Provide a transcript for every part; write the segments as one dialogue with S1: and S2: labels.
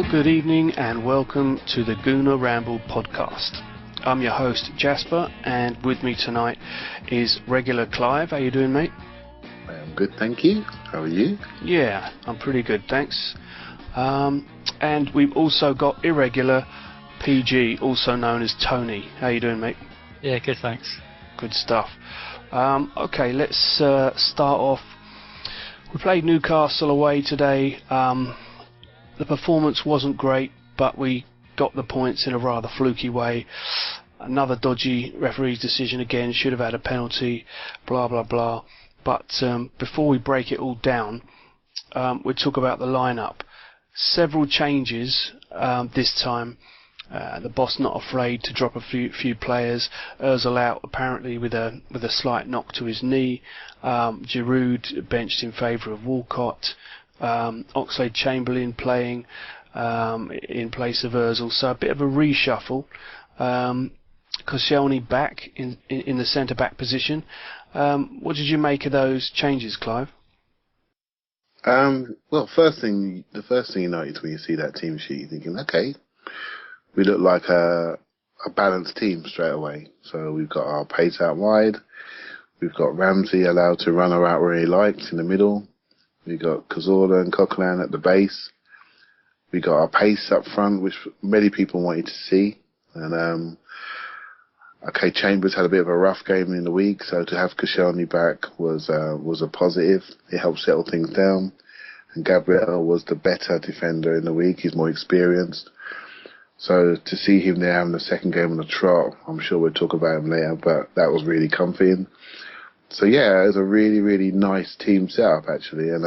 S1: Hello, good evening, and welcome to the Gooner Ramble podcast. I'm your host, Jasper, and with me tonight is regular Clive. How you doing, mate?
S2: I'm good, thank you. How are you?
S1: Yeah, I'm pretty good, thanks. And we've also got irregular PG, also known as Tony. How you doing, mate?
S3: Yeah, good, thanks.
S1: Good stuff. Okay, let's start off. We played Newcastle away today. The performance wasn't great, but we got the points in a rather fluky way. Another dodgy referee's decision again, should have had a penalty, blah blah blah. But before we break it all down, we'll talk about the lineup. Several changes this time. The boss not afraid to drop a few players. Ozil out apparently with a slight knock to his knee. Giroud benched in favour of Walcott. Oxlade-Chamberlain playing in place of Ozil. So a bit of a reshuffle. Coquelin back in the centre back position. What did you make of those changes, Clive?
S2: Well, the first thing you notice when you see that team sheet, you're thinking, okay, we look like a balanced team straight away. So we've got our pace out wide. We've got Ramsey allowed to run her out where he likes in the middle. We've got Cazorla and Coquelin at the base. We got our pace up front, which many people wanted to see. And okay, Chambers had a bit of a rough game in the week, so to have Koscielny back was a positive. It helped settle things down. And Gabriel was the better defender in the week. He's more experienced. So to see him there having the second game on the trot, I'm sure we'll talk about him later, but that was really comforting. So yeah, it was a really, really nice team setup actually, and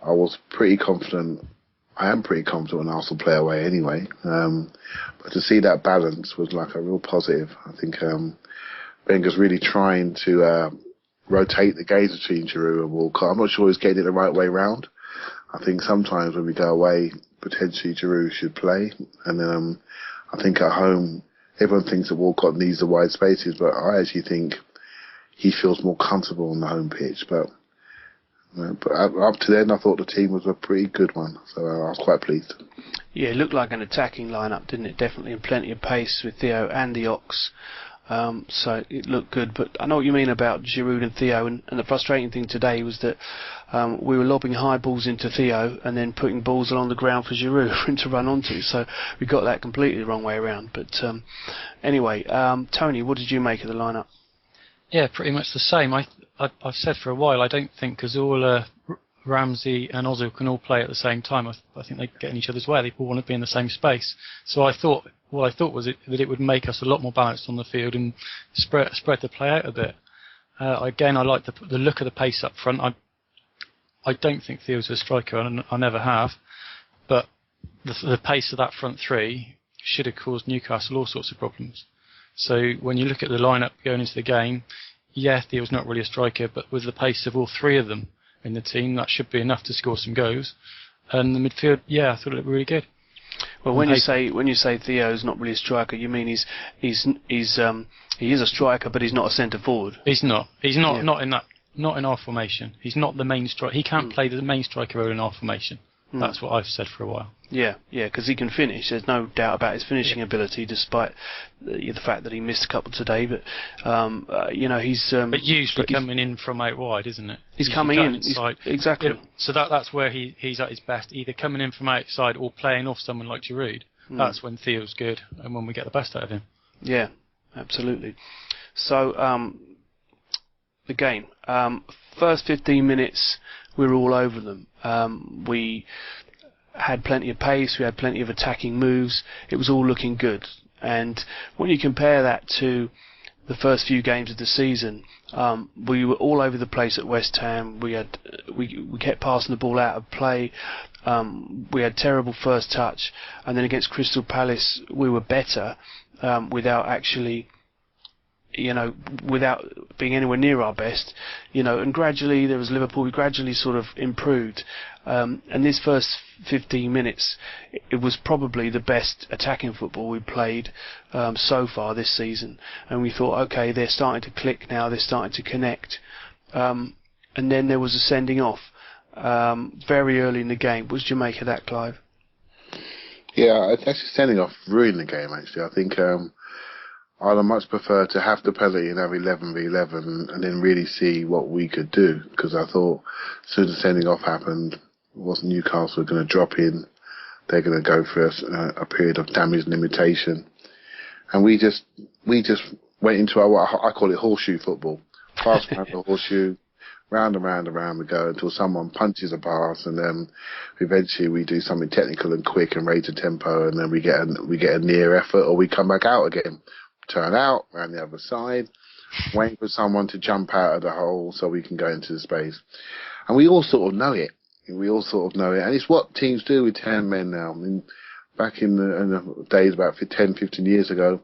S2: I was pretty confident. I am pretty confident when Arsenal play away anyway. But to see that balance was like a real positive. I think Wenger's really trying to rotate the games between Giroud and Walcott. I'm not sure he's getting it the right way round. I think sometimes when we go away, potentially Giroud should play, and then I think at home everyone thinks that Walcott needs the wide spaces, but I actually think he feels more comfortable on the home pitch. But up to then, I thought the team was a pretty good one, so I was quite pleased.
S1: Yeah, it looked like an attacking lineup, didn't it? Definitely, and plenty of pace with Theo and the Ox. So it looked good, but I know what you mean about Giroud and Theo, and the frustrating thing today was that we were lobbing high balls into Theo and then putting balls along the ground for Giroud for him to run onto, so we got that completely the wrong way around. But anyway, Tony, what did you make of the lineup?
S3: Yeah, pretty much the same. I've said for a while, I don't think Cazorla, Ramsey and Ozil can all play at the same time. I think they get in each other's way. They all want to be in the same space. So what I thought was that it would make us a lot more balanced on the field and spread the play out a bit. Again, I like the look of the pace up front. I don't think Theo's a striker, and I never have. But the pace of that front three should have caused Newcastle all sorts of problems. So when you look at the lineup going into the game, yeah, Theo's not really a striker, but with the pace of all three of them in the team, that should be enough to score some goals. And the midfield, yeah, I thought it looked really good.
S1: Well, when you say Theo's not really a striker, you mean he is a striker, but he's not a centre forward.
S3: He's not. Yeah. Not in our formation. He's not the main striker. He can't play the main striker role in our formation. That's what I've said for a while.
S1: Yeah, because he can finish. There's no doubt about his finishing ability, despite the fact that he missed a couple today. But he's.
S3: But usually coming in from out wide, isn't it?
S1: He's coming in
S3: inside.
S1: Exactly.
S3: Yeah, so that's where he's at his best, either coming in from outside or playing off someone like Giroud. That's when Theo's good and when we get the best out of him.
S1: Yeah, absolutely. So the game, first 15 minutes, we were all over them. We had plenty of pace, we had plenty of attacking moves, it was all looking good. And when you compare that to the first few games of the season, we were all over the place at West Ham. We kept passing the ball out of play. We had terrible first touch, and then against Crystal Palace we were better without actually, without being anywhere near our best, and gradually there was Liverpool. We gradually sort of improved, and this first 15 minutes, it was probably the best attacking football we played so far this season. And we thought, okay, they're starting to click now. They're starting to connect. And then there was a sending off very early in the game. What did you make of that, Clive?
S2: Yeah, actually sending off ruined the game, actually. I think I'd have much preferred to have the penalty and have 11v11 and then really see what we could do, because I thought as soon as sending off happened, wasn't Newcastle going to drop in? They're going to go for a period of damage limitation, and we just went into I call it horseshoe football. Pass around the horseshoe, round and round and round we go until someone punches a pass, and then eventually we do something technical and quick and raise the tempo, and then we get a near effort, or we come back out again, turn out around the other side, waiting for someone to jump out of the hole so we can go into the space. And we all sort of know it. And it's what teams do with 10 men now. I mean, back in the days about 10, 15 years ago,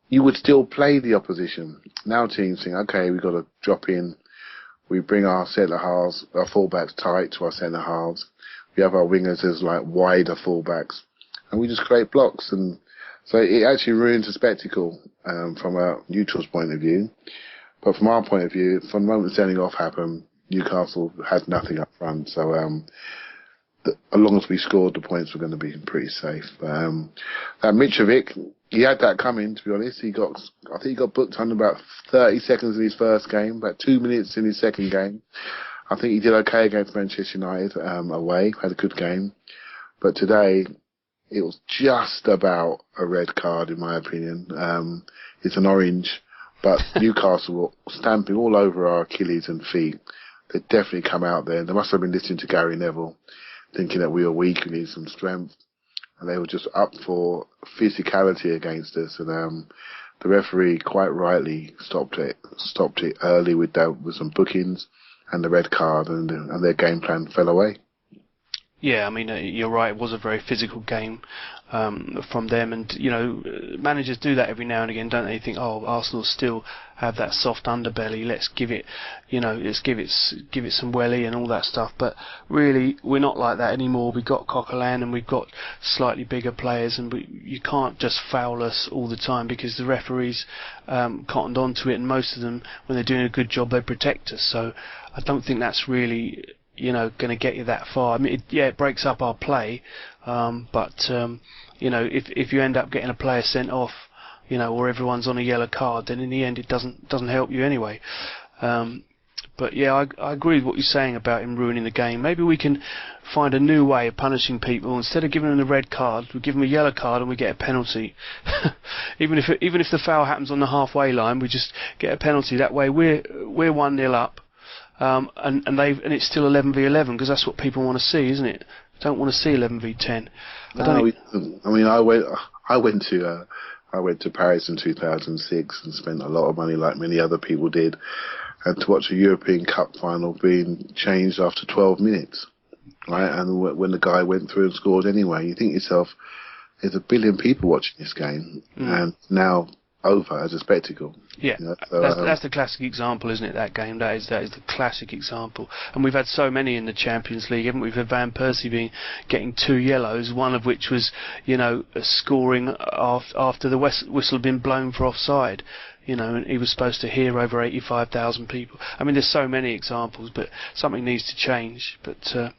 S2: you would still play the opposition. Now teams think, okay, we've got to drop in. We bring our centre halves, our fullbacks tight to our centre halves. We have our wingers as like wider fullbacks, and we just create blocks. And so it actually ruins the spectacle from a neutral's point of view. But from our point of view, from the moment sending off happened, Newcastle had nothing up front. So as long as we scored, the points were going to be pretty safe. That Mitrovic, he had that coming, to be honest. I think he got booked under about 30 seconds in his first game, about 2 minutes in his second game. I think he did okay against Manchester United away, had a good game. But today, it was just about a red card, in my opinion. It's an orange, but Newcastle were stamping all over our Achilles and feet. They'd definitely come out there. They must have been listening to Gary Neville, thinking that we were weak and need some strength. And they were just up for physicality against us. And the referee quite rightly stopped it early with some bookings and the red card, and their game plan fell away.
S1: Yeah, I mean, you're right. It was a very physical game from them, and managers do that every now and again, don't they? You think, oh, Arsenal still have that soft underbelly. Let's give it, let's give it some welly and all that stuff. But really, we're not like that anymore. We've got Coquelin and we've got slightly bigger players, and you can't just foul us all the time, because the referees cottoned onto it, and most of them, when they're doing a good job, they protect us. So I don't think that's really going to get you that far. I mean, it breaks up our play, but if you end up getting a player sent off, or everyone's on a yellow card, then in the end it doesn't help you anyway. But yeah, I agree with what you're saying about him ruining the game. Maybe we can find a new way of punishing people. Instead of giving them the red card, we give them a yellow card and we get a penalty. even if the foul happens on the halfway line, we just get a penalty. That way we're 1-0 up. And it's still 11v11, because that's what people want to see, isn't it? Don't want to see 11v10.
S2: I went to Paris in 2006 and spent a lot of money, like many other people did, and to watch a European Cup final being changed after 12 minutes, right? And when the guy went through and scored anyway, you think to yourself, there's 1 billion people watching this game, and now over as a spectacle.
S1: Yeah, so, that's the classic example, isn't it? That game, that is the classic example. And we've had so many in the Champions League, haven't we? We've had Van Persie getting 2 yellows, one of which was, scoring after the whistle had been blown for offside. And he was supposed to hear over 85,000 people. I mean, there's so many examples, but something needs to change. But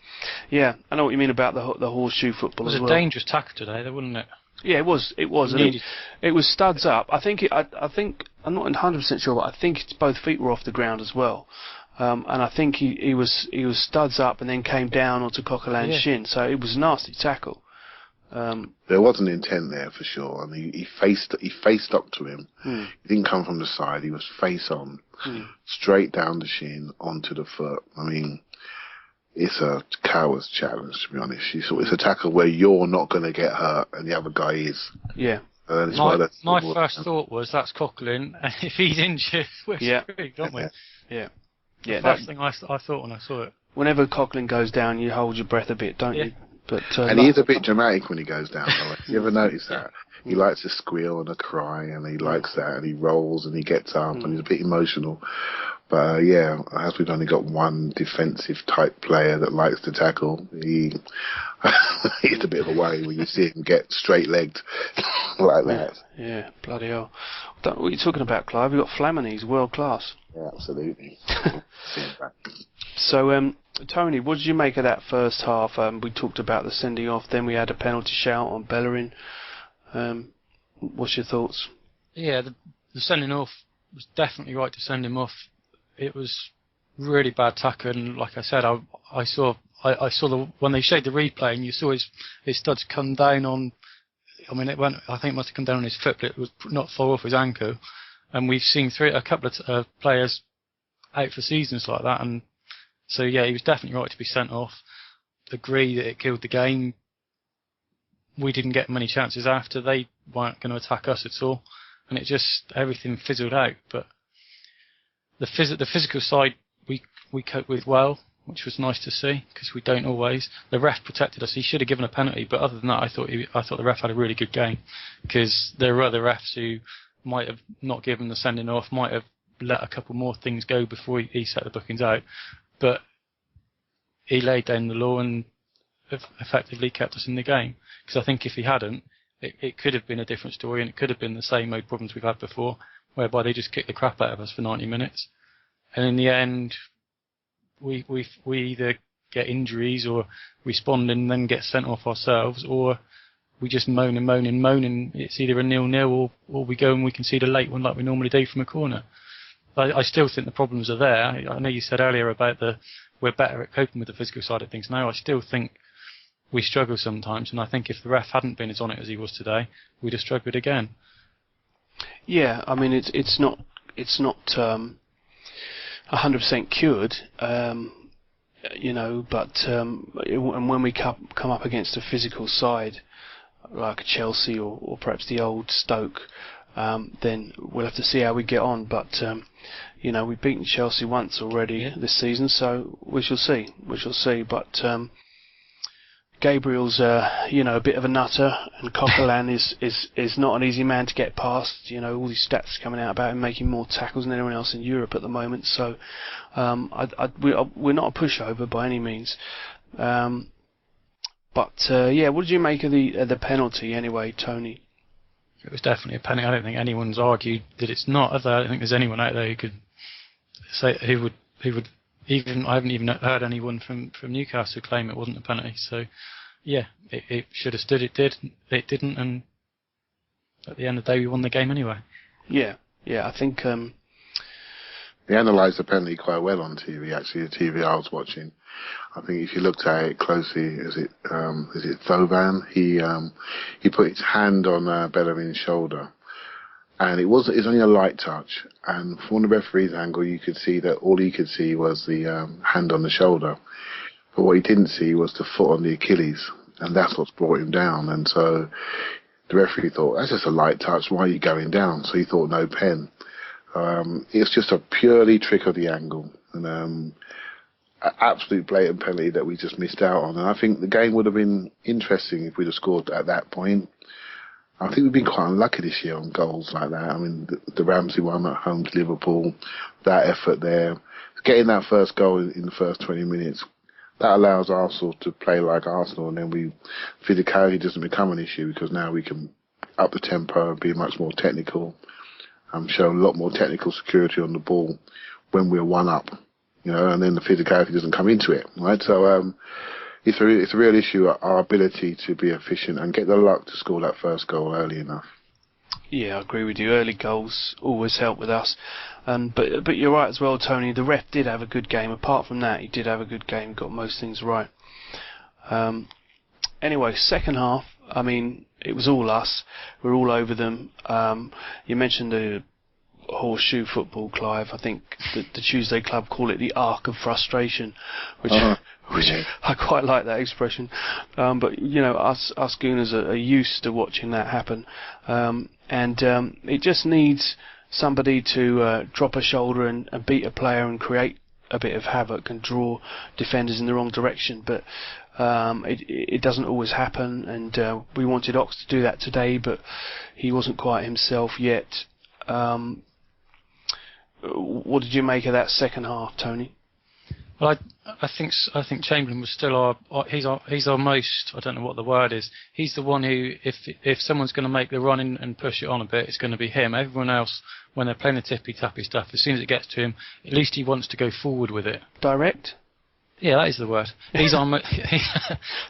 S1: yeah, I know what you mean about the horseshoe football as well.
S3: It was a dangerous tackle today, though, wasn't it?
S1: Yeah, it was. It was studs up. I think I'm not 100% sure, but I think both feet were off the ground as well. And I think he was studs up and then came down onto Coquelin's shin. So it was a nasty tackle.
S2: There was an intent there for sure. I mean, he faced up to him. He didn't come from the side. He was face on, straight down the shin onto the foot. I mean, it's a coward's challenge, to be honest. It's a tackle where you're not going to get hurt and the other guy is.
S1: Yeah.
S3: My first thought was, that's Coquelin, and if he's injured, we're screwed, don't we?
S1: Yeah.
S3: The first thing I thought when I saw it.
S1: Whenever Coquelin goes down, you hold your breath a bit, don't you? But
S2: and he is a bit dramatic when he goes down. You ever notice that? He likes to squeal and a cry, and he likes that, and he rolls and he gets up, and he's a bit emotional. But as we've only got one defensive type player that likes to tackle, he's a bit of a worry when you see him get straight legged like that.
S1: Yeah, bloody hell. What are you talking about, Clive? We've got Flamini, he's world class.
S2: Yeah, absolutely.
S1: So Tony, what did you make of that first half? We talked about the sending off, then we had a penalty shout on Bellerin. What's your thoughts?
S3: Yeah, the sending off was definitely right to send him off. It was really bad tackle, and like I said, I saw when they showed the replay, and you saw his studs come down on. I mean, I think it must have come down on his foot, but it was not far off his ankle. And we've seen a couple of players out for seasons like that, and so yeah, he was definitely right to be sent off. Agree that it killed the game. We didn't get many chances after. They weren't going to attack us at all, and it just everything fizzled out. But the physical side we coped with well, which was nice to see because we don't always. The ref protected us. He should have given a penalty, but other than that, I thought the ref had a really good game because there were other refs who might have not given the sending off, might have let a couple more things go before he set the bookings out, but he laid down the law and effectively kept us in the game. Because I think if he hadn't, it could have been a different story, and it could have been the same old problems we've had before, whereby they just kicked the crap out of us for 90 minutes, and in the end, we either get injuries or respond and then get sent off ourselves, or we just moan. It's either a 0-0 or we go and we concede a late one like we normally do from a corner. I still think the problems are there. I know you said earlier about we're better at coping with the physical side of things now. I still think we struggle sometimes, and I think if the ref hadn't been as on it as he was today, we'd have struggled again.
S1: Yeah, I mean it's not 100% cured, but and when we come up against a physical side like Chelsea or perhaps the old Stoke, then we'll have to see how we get on. But we've beaten Chelsea once already this season, so we shall see. But Gabriel's a bit of a nutter, and Coquelin is not an easy man to get past. All these stats coming out about him making more tackles than anyone else in Europe at the moment. So we're not a pushover by any means. But what did you make of the penalty anyway, Tony?
S3: It was definitely a penalty. I don't think anyone's argued that it's not. I don't think there's anyone out there who could say who would even. I haven't even heard anyone from Newcastle claim it wasn't a penalty. So yeah, it should have stood. It did. It didn't, and at the end of the day, we won the game anyway.
S1: Yeah. I think
S2: they analysed the penalty quite well on TV. Actually, the TV I was watching, I think if you looked at it closely, is it Thovan? He put his hand on Bellerin's shoulder, and it's only a light touch. And from the referee's angle, you could see that all he could see was the hand on the shoulder, but what he didn't see was the foot on the Achilles, and that's what's brought him down. And so the referee thought, that's just a light touch. Why are you going down? So he thought no pen. It's just a purely trick of the angle, and an absolute blatant penalty that we just missed out on. And I think the game would have been interesting if we'd have scored at that point. I think we've been quite unlucky this year on goals like that. I mean, the Ramsey one at home to Liverpool, that effort there, getting that first goal in the first 20 minutes, that allows Arsenal to play like Arsenal, and then physicality doesn't become an issue because now we can up the tempo and be much more technical. Show a lot more technical security on the ball when we're one up, and then the physicality doesn't come into it, right? So it's a real issue, our ability to be efficient and get the luck to score that first goal early enough.
S1: Yeah, I agree with you. Early goals always help with us, but you're right as well, Tony. The ref did have a good game. Apart from that, he did have a good game. Got most things right. Anyway, second half. I mean, it was all us. We're all over them. You mentioned the horseshoe football, Clive. I think the Tuesday Club call it the arc of frustration, which I quite like that expression. But us Gooners are used to watching that happen, and it just needs somebody to drop a shoulder and beat a player and create a bit of havoc and draw defenders in the wrong direction. But it doesn't always happen, and we wanted Ox to do that today, but he wasn't quite himself yet. What did you make of that second half, Tony?
S3: Well, I think Chamberlain was still he's our most, I don't know what the word is. He's the one who, if someone's going to make the run in and push it on a bit, it's going to be him. Everyone else, when they're playing the tippy tappy stuff, as soon as it gets to him, at least he wants to go forward with it.
S1: Direct?
S3: Yeah, that is the word. He's on of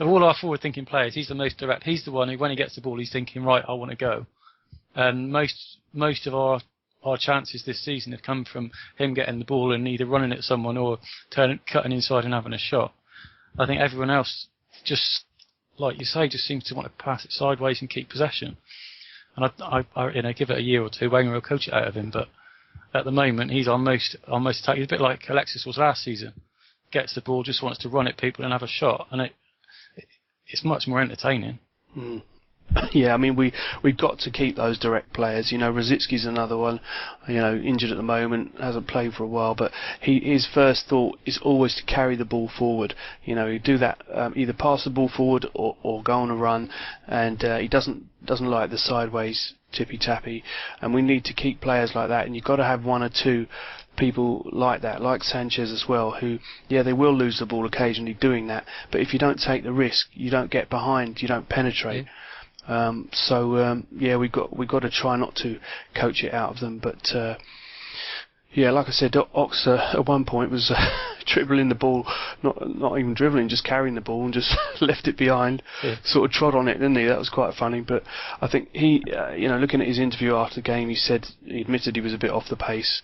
S3: all our forward-thinking players. He's the most direct. He's the one who, when he gets the ball, he's thinking, right, I want to go. And most of our chances this season have come from him getting the ball and either running at someone or cutting inside and having a shot. I think everyone else, just like you say, just seems to want to pass it sideways and keep possession. And I give it a year or two, Wenger will coach it out of him. But at the moment, he's our most attack. He's a bit like Alexis was last season. Gets the ball, just wants to run at people and have a shot, and it's much more entertaining.
S1: Mm. Yeah, I mean, we've got to keep those direct players. Rosicki's another one, injured at the moment, hasn't played for a while, but his first thought is always to carry the ball forward. He'd do that, either pass the ball forward or go on a run, and he doesn't like the sideways tippy-tappy, and we need to keep players like that, and you've got to have one or two people like that, like Sanchez as well, who, they will lose the ball occasionally doing that, but if you don't take the risk, you don't get behind, you don't penetrate. We've got to try not to coach it out of them, but like I said, Ox at one point was dribbling the ball, not even dribbling, just carrying the ball and just left it behind, sort of trod on it, didn't he? That was quite funny. But I think he, looking at his interview after the game, he admitted he was a bit off the pace,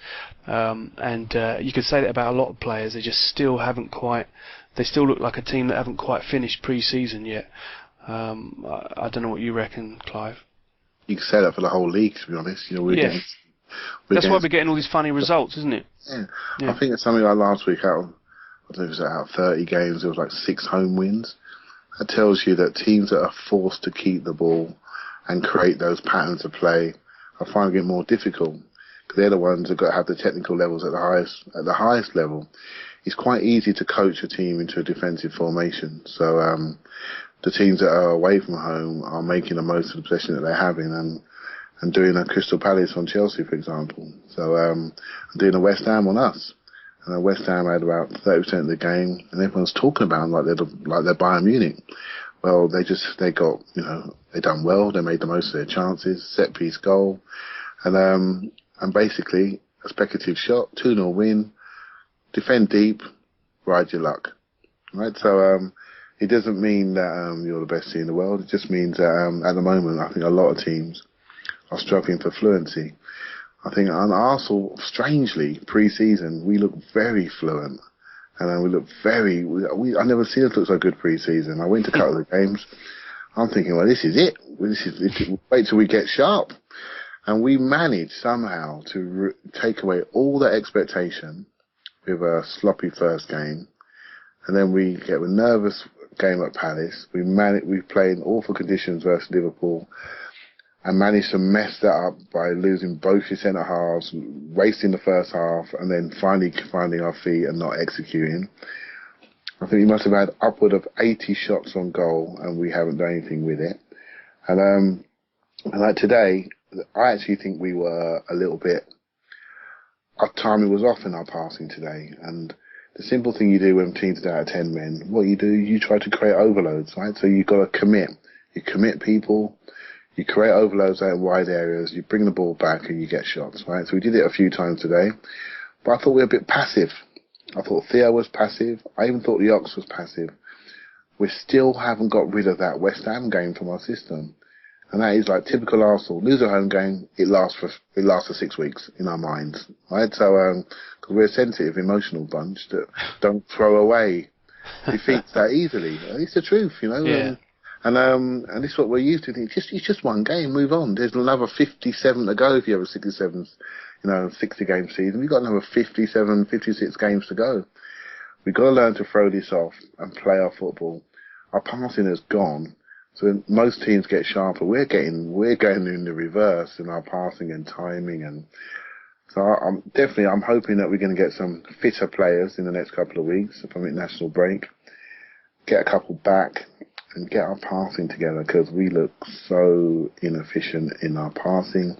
S1: and you could say that about a lot of players. They just still they still look like a team that haven't quite finished pre-season yet. I don't know what you reckon, Clive.
S2: You can say that for the whole league, to be honest.
S1: That's why we're getting all these funny results, isn't it?
S2: Yeah. I think it's something like last week, I don't know if it was out of 30 games, there was like 6 home wins. That tells you that teams that are forced to keep the ball and create those patterns of play are finding it more difficult, because they're the ones that have the technical levels at the highest level. It's quite easy to coach a team into a defensive formation. So the teams that are away from home are making the most of the possession that they're having and doing a Crystal Palace on Chelsea, for example. So doing a West Ham on us. And West Ham had about 30% of the game, and everyone's talking about them like they're Bayern Munich. Well, they done well. They made the most of their chances, set piece goal, and basically a speculative shot, 2-0 win, defend deep, ride your luck, right? So it doesn't mean that you're the best team in the world. It just means that at the moment, I think a lot of teams are struggling for fluency. I think on Arsenal, strangely, pre-season, we look very fluent. And we look I never seen us look so good pre-season. I went to a couple of the games. I'm thinking, well, this is it. Wait till we get sharp. And we managed somehow to take away all that expectation with a sloppy first game. And then we get a nervous game at Palace. We play in awful conditions versus Liverpool and managed to mess that up by losing both your centre halves, wasting the first half, and then finally finding our feet and not executing. I think we must have had upward of 80 shots on goal, and we haven't done anything with it. And like today, I actually think we were a little bit. Our timing was off in our passing today, and the simple thing you do when teams are out of 10 men, what you do, you try to create overloads, right? So you've got to commit. You commit people. You create overloads out in wide areas, you bring the ball back and you get shots, right? So we did it a few times today, but I thought we were a bit passive. I thought Theo was passive. I even thought the Ox was passive. We still haven't got rid of that West Ham game from our system. And that is like typical Arsenal. Lose a home game, it lasts for 6 weeks in our minds, right? So, because we're a sensitive, emotional bunch that don't throw away defeats that easily. It's the truth,
S1: Yeah.
S2: And this is what we're used to. It's just one game, move on. There's another 57 to go if you have a 60-game season. We've got another 57, 56 games to go. We've got to learn to throw this off and play our football. Our passing has gone. So most teams get sharper. We're going in the reverse in our passing and timing. And so I'm hoping that we're going to get some fitter players in the next couple of weeks from international break. Get a couple back and get our passing together, because we look so inefficient in our passing,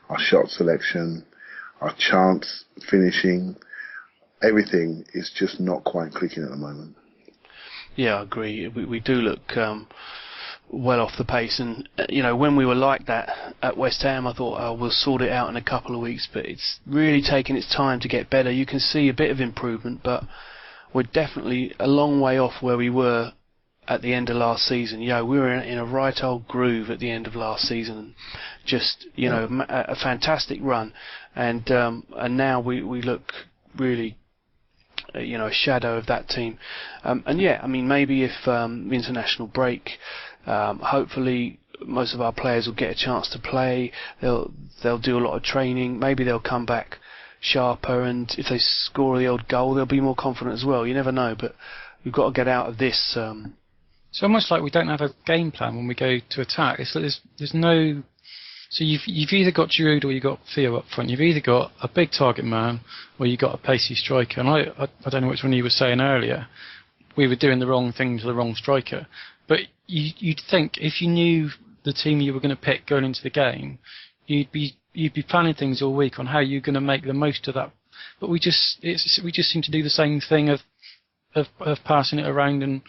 S2: our shot selection, our chance finishing. Everything is just not quite clicking at the moment. Yeah,
S1: I agree. We do look well off the pace, and when we were like that at West Ham, I thought, we'll sort it out in a couple of weeks, but it's really taken its time to get better. You can see a bit of improvement, but we're definitely a long way off where we were at the end of last season. We were in a right old groove at the end of last season. Just, a fantastic run. And now we look really, a shadow of that team. Maybe if the international break, hopefully most of our players will get a chance to play. They'll do a lot of training. Maybe they'll come back sharper, and if they score the old goal, they'll be more confident as well. You never know, but we've got to get out of this.
S3: It's almost like we don't have a game plan when we go to attack. It's like there's no. So you've either got Giroud or you've got Theo up front. You've either got a big target man or you've got a pacey striker. And I don't know which one you were saying earlier. We were doing the wrong thing to the wrong striker. But you'd think if you knew the team you were going to pick going into the game, you'd be planning things all week on how you're going to make the most of that. But we just seem to do the same thing of passing it around and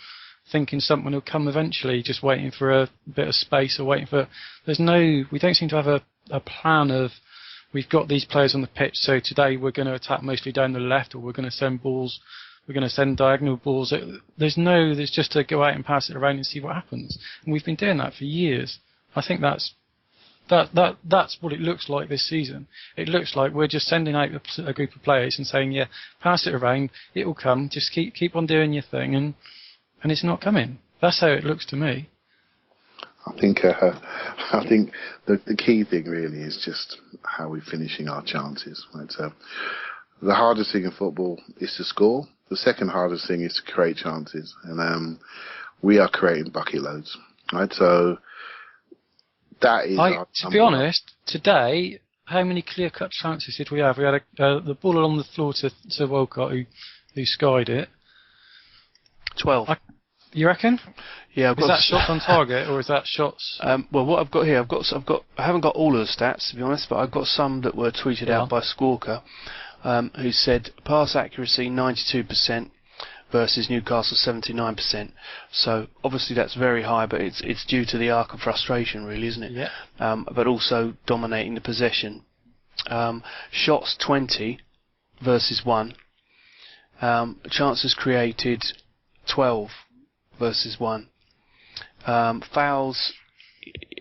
S3: thinking something will come eventually, just waiting for a bit of space or waiting for. We don't seem to have a plan of. We've got these players on the pitch, so today we're going to attack mostly down the left, or we're going to send balls. We're going to send diagonal balls. There's just to go out and pass it around and see what happens. And we've been doing that for years. I think that's what it looks like this season. It looks like we're just sending out a group of players and saying, yeah, pass it around, it will come. Just keep on doing your thing, and it's not coming. That's how it looks to me.
S2: I think the key thing really is just how we're finishing our chances. Right? So the hardest thing in football is to score. The second hardest thing is to create chances, and we are creating bucket loads. Right, so that is.
S3: To be honest, today, how many clear-cut chances did we have? We had the ball along the floor to Walcott, who skied it.
S1: 12.
S3: You reckon?
S1: Yeah.
S3: Is that shots on target or is that shots?
S1: Well, what I've got here, I haven't got all of the stats to be honest, but I've got some that were tweeted out by Squawker, who said pass accuracy 92% versus Newcastle 79%. So obviously that's very high, but it's due to the arc of frustration, really, isn't it?
S3: Yeah.
S1: But also dominating the possession. Shots 20 versus 1. Chances created 12 versus 1. Fouls,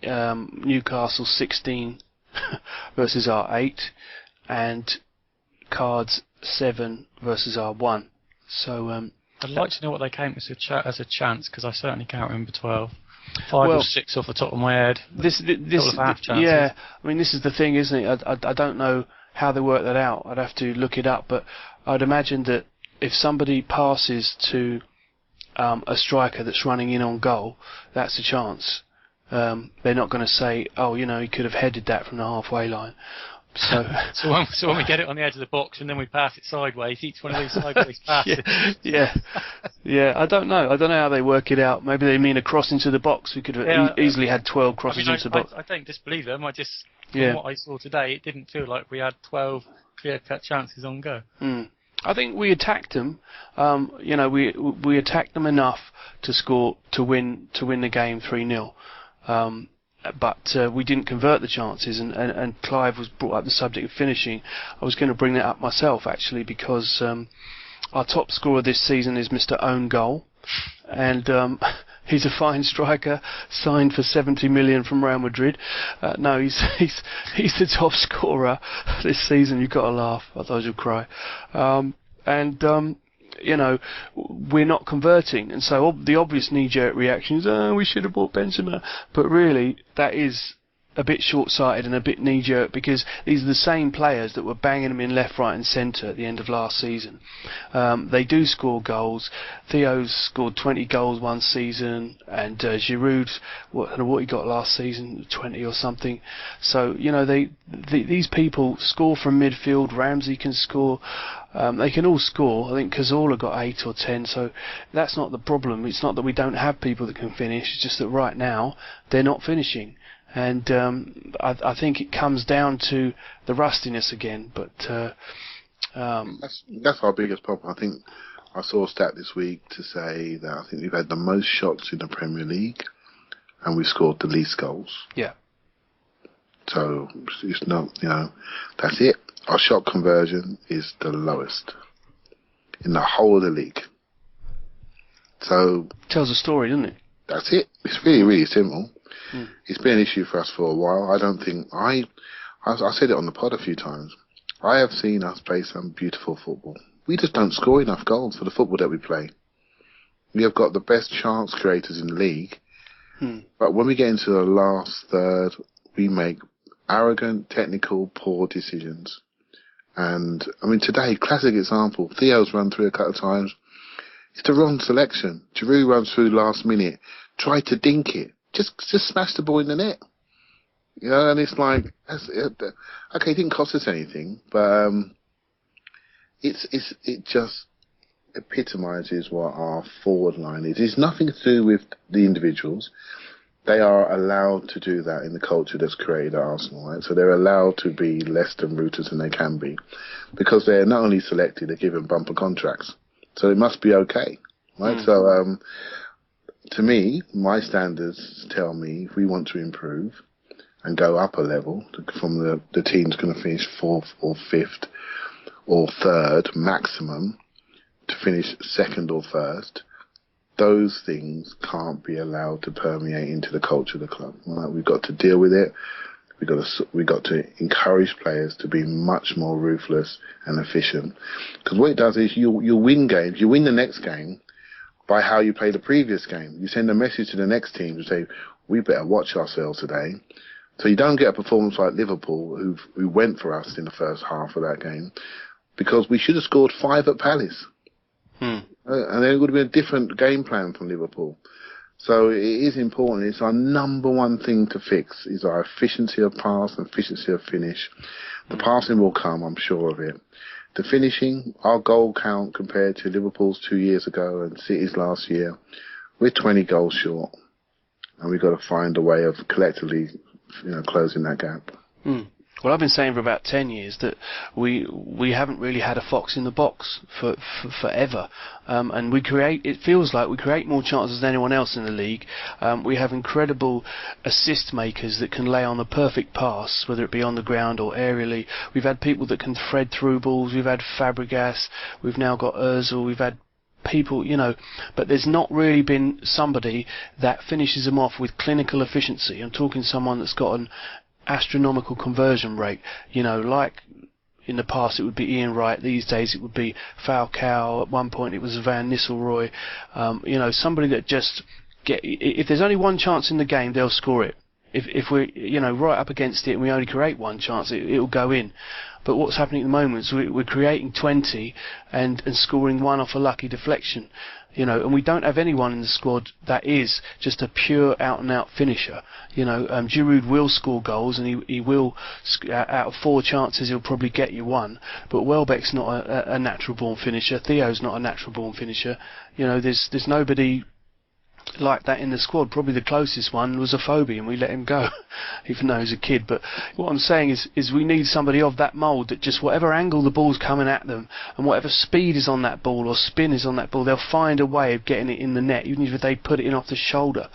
S1: Newcastle 16 versus our 8, and cards 7 versus our 1. So
S3: I'd like to know what they count as a chance, because I certainly can't remember 12. 5 or 6 off the top of my head. This
S1: yeah, I mean this is the thing, isn't it? I don't know how they work that out. I'd have to look it up, but I'd imagine that if somebody passes to a striker that's running in on goal, that's a chance. They're not going to say, oh, he could have headed that from the halfway line. So
S3: when we get it on the edge of the box and then we pass it sideways, each one of these sideways passes.
S1: Yeah. I don't know how they work it out. Maybe they mean a cross into the box. We could have easily had 12 crosses into the box.
S3: I don't disbelieve them. From what I saw today, it didn't feel like we had 12 clear-cut chances on go.
S1: I think we attacked them. We attacked them enough to score to win the game 3-0. But we didn't convert the chances, and Clive was brought up the subject of finishing. I was going to bring that up myself actually, because our top scorer this season is Mr. Owngoal, and he's a fine striker, signed for 70 million from Real Madrid. No, he's the top scorer this season. You've got to laugh, otherwise you'll cry. We're not converting, and so the obvious knee-jerk reaction is, we should have bought Benzema. But really, that is a bit short-sighted and a bit knee-jerk, because these are the same players that were banging them in left, right and centre at the end of last season. They do score goals. Theo's scored 20 goals one season, and Giroud, I don't know what he got last season, 20 or something. So, these people score from midfield. Ramsey can score. They can all score. I think Cazorla got 8 or 10, so that's not the problem. It's not that we don't have people that can finish, it's just that right now they're not finishing. And I think it comes down to the rustiness again. But
S2: that's our biggest problem. I think I saw a stat this week to say that I think we've had the most shots in the Premier League, and we scored the least goals.
S1: Yeah.
S2: So it's not, that's it. Our shot conversion is the lowest in the whole of the league. So
S1: tells a story, doesn't it?
S2: that's it. It's really, really simple.
S1: Mm.
S2: It's been an issue for us for a while. I don't think I said it on the pod a few times. I have seen us play some beautiful football. We just don't score enough goals for the football that we play. We have got the best chance creators in the league, but when we get into the last third, we make arrogant, technical, poor decisions. And, I mean, today, classic example, Theo's run through a couple of times. It's the wrong selection. Giroud runs through last minute, tried to dink it, just smash the ball in the net. You know, and it's like, okay, it didn't cost us anything, but it just epitomises what our forward line is. It's nothing to do with the individuals. They are allowed to do that in the culture that's created at Arsenal, right? So they're allowed to be less than rooters than they can be, because they're not only selected, they're given bumper contracts. So it must be okay, right? So to me, my standards tell me if we want to improve and go up a level from the team's going to finish 4th or 5th or 3rd maximum to finish 2nd or 1st, those things can't be allowed to permeate into the culture of the club. Right? We've got to deal with it. We've got to encourage players to be much more ruthless and efficient. Because what it does is you win games. You win the next game by how you play the previous game. You send a message to the next team to say, we better watch ourselves today. So you don't get a performance like Liverpool, who went for us in the first half of that game, because we should have scored 5 at Palace. And then it would have been a different game plan from Liverpool. So it is important. It's our number one thing to fix, is our efficiency of pass and efficiency of finish. The passing will come, I'm sure of it. The finishing, our goal count compared to Liverpool's 2 years ago and City's last year, we're 20 goals short. And we've got to find a way of collectively, closing that gap.
S1: Well, I've been saying for about 10 years that we haven't really had a fox in the box for forever. And it feels like we create more chances than anyone else in the league. We have incredible assist makers that can lay on the perfect pass, whether it be on the ground or aerially. We've had people that can thread through balls. We've had Fabregas. We've now got Ozil. We've had people, but there's not really been somebody that finishes them off with clinical efficiency. I'm talking someone that's got an astronomical conversion rate, like in the past it would be Ian Wright, these days it would be Falcao, at one point it was Van Nistelrooy, somebody that just if there's only one chance in the game, they'll score it. If we're right up against it and we only create one chance, it'll go in. But what's happening at the moment is we're creating 20 and scoring one off a lucky deflection. And we don't have anyone in the squad that is just a pure out-and-out finisher. Giroud will score goals, and he will, out of 4 chances, he'll probably get you 1. But Welbeck's not a natural-born finisher. Theo's not a natural-born finisher. There's nobody like that in the squad. Probably the closest one was a Phobie, and we let him go, even though he's a kid. But what I'm saying is we need somebody of that mould, that just whatever angle the ball's coming at them and whatever speed is on that ball or spin is on that ball, they'll find a way of getting it in the net, even if they put it in off the shoulder.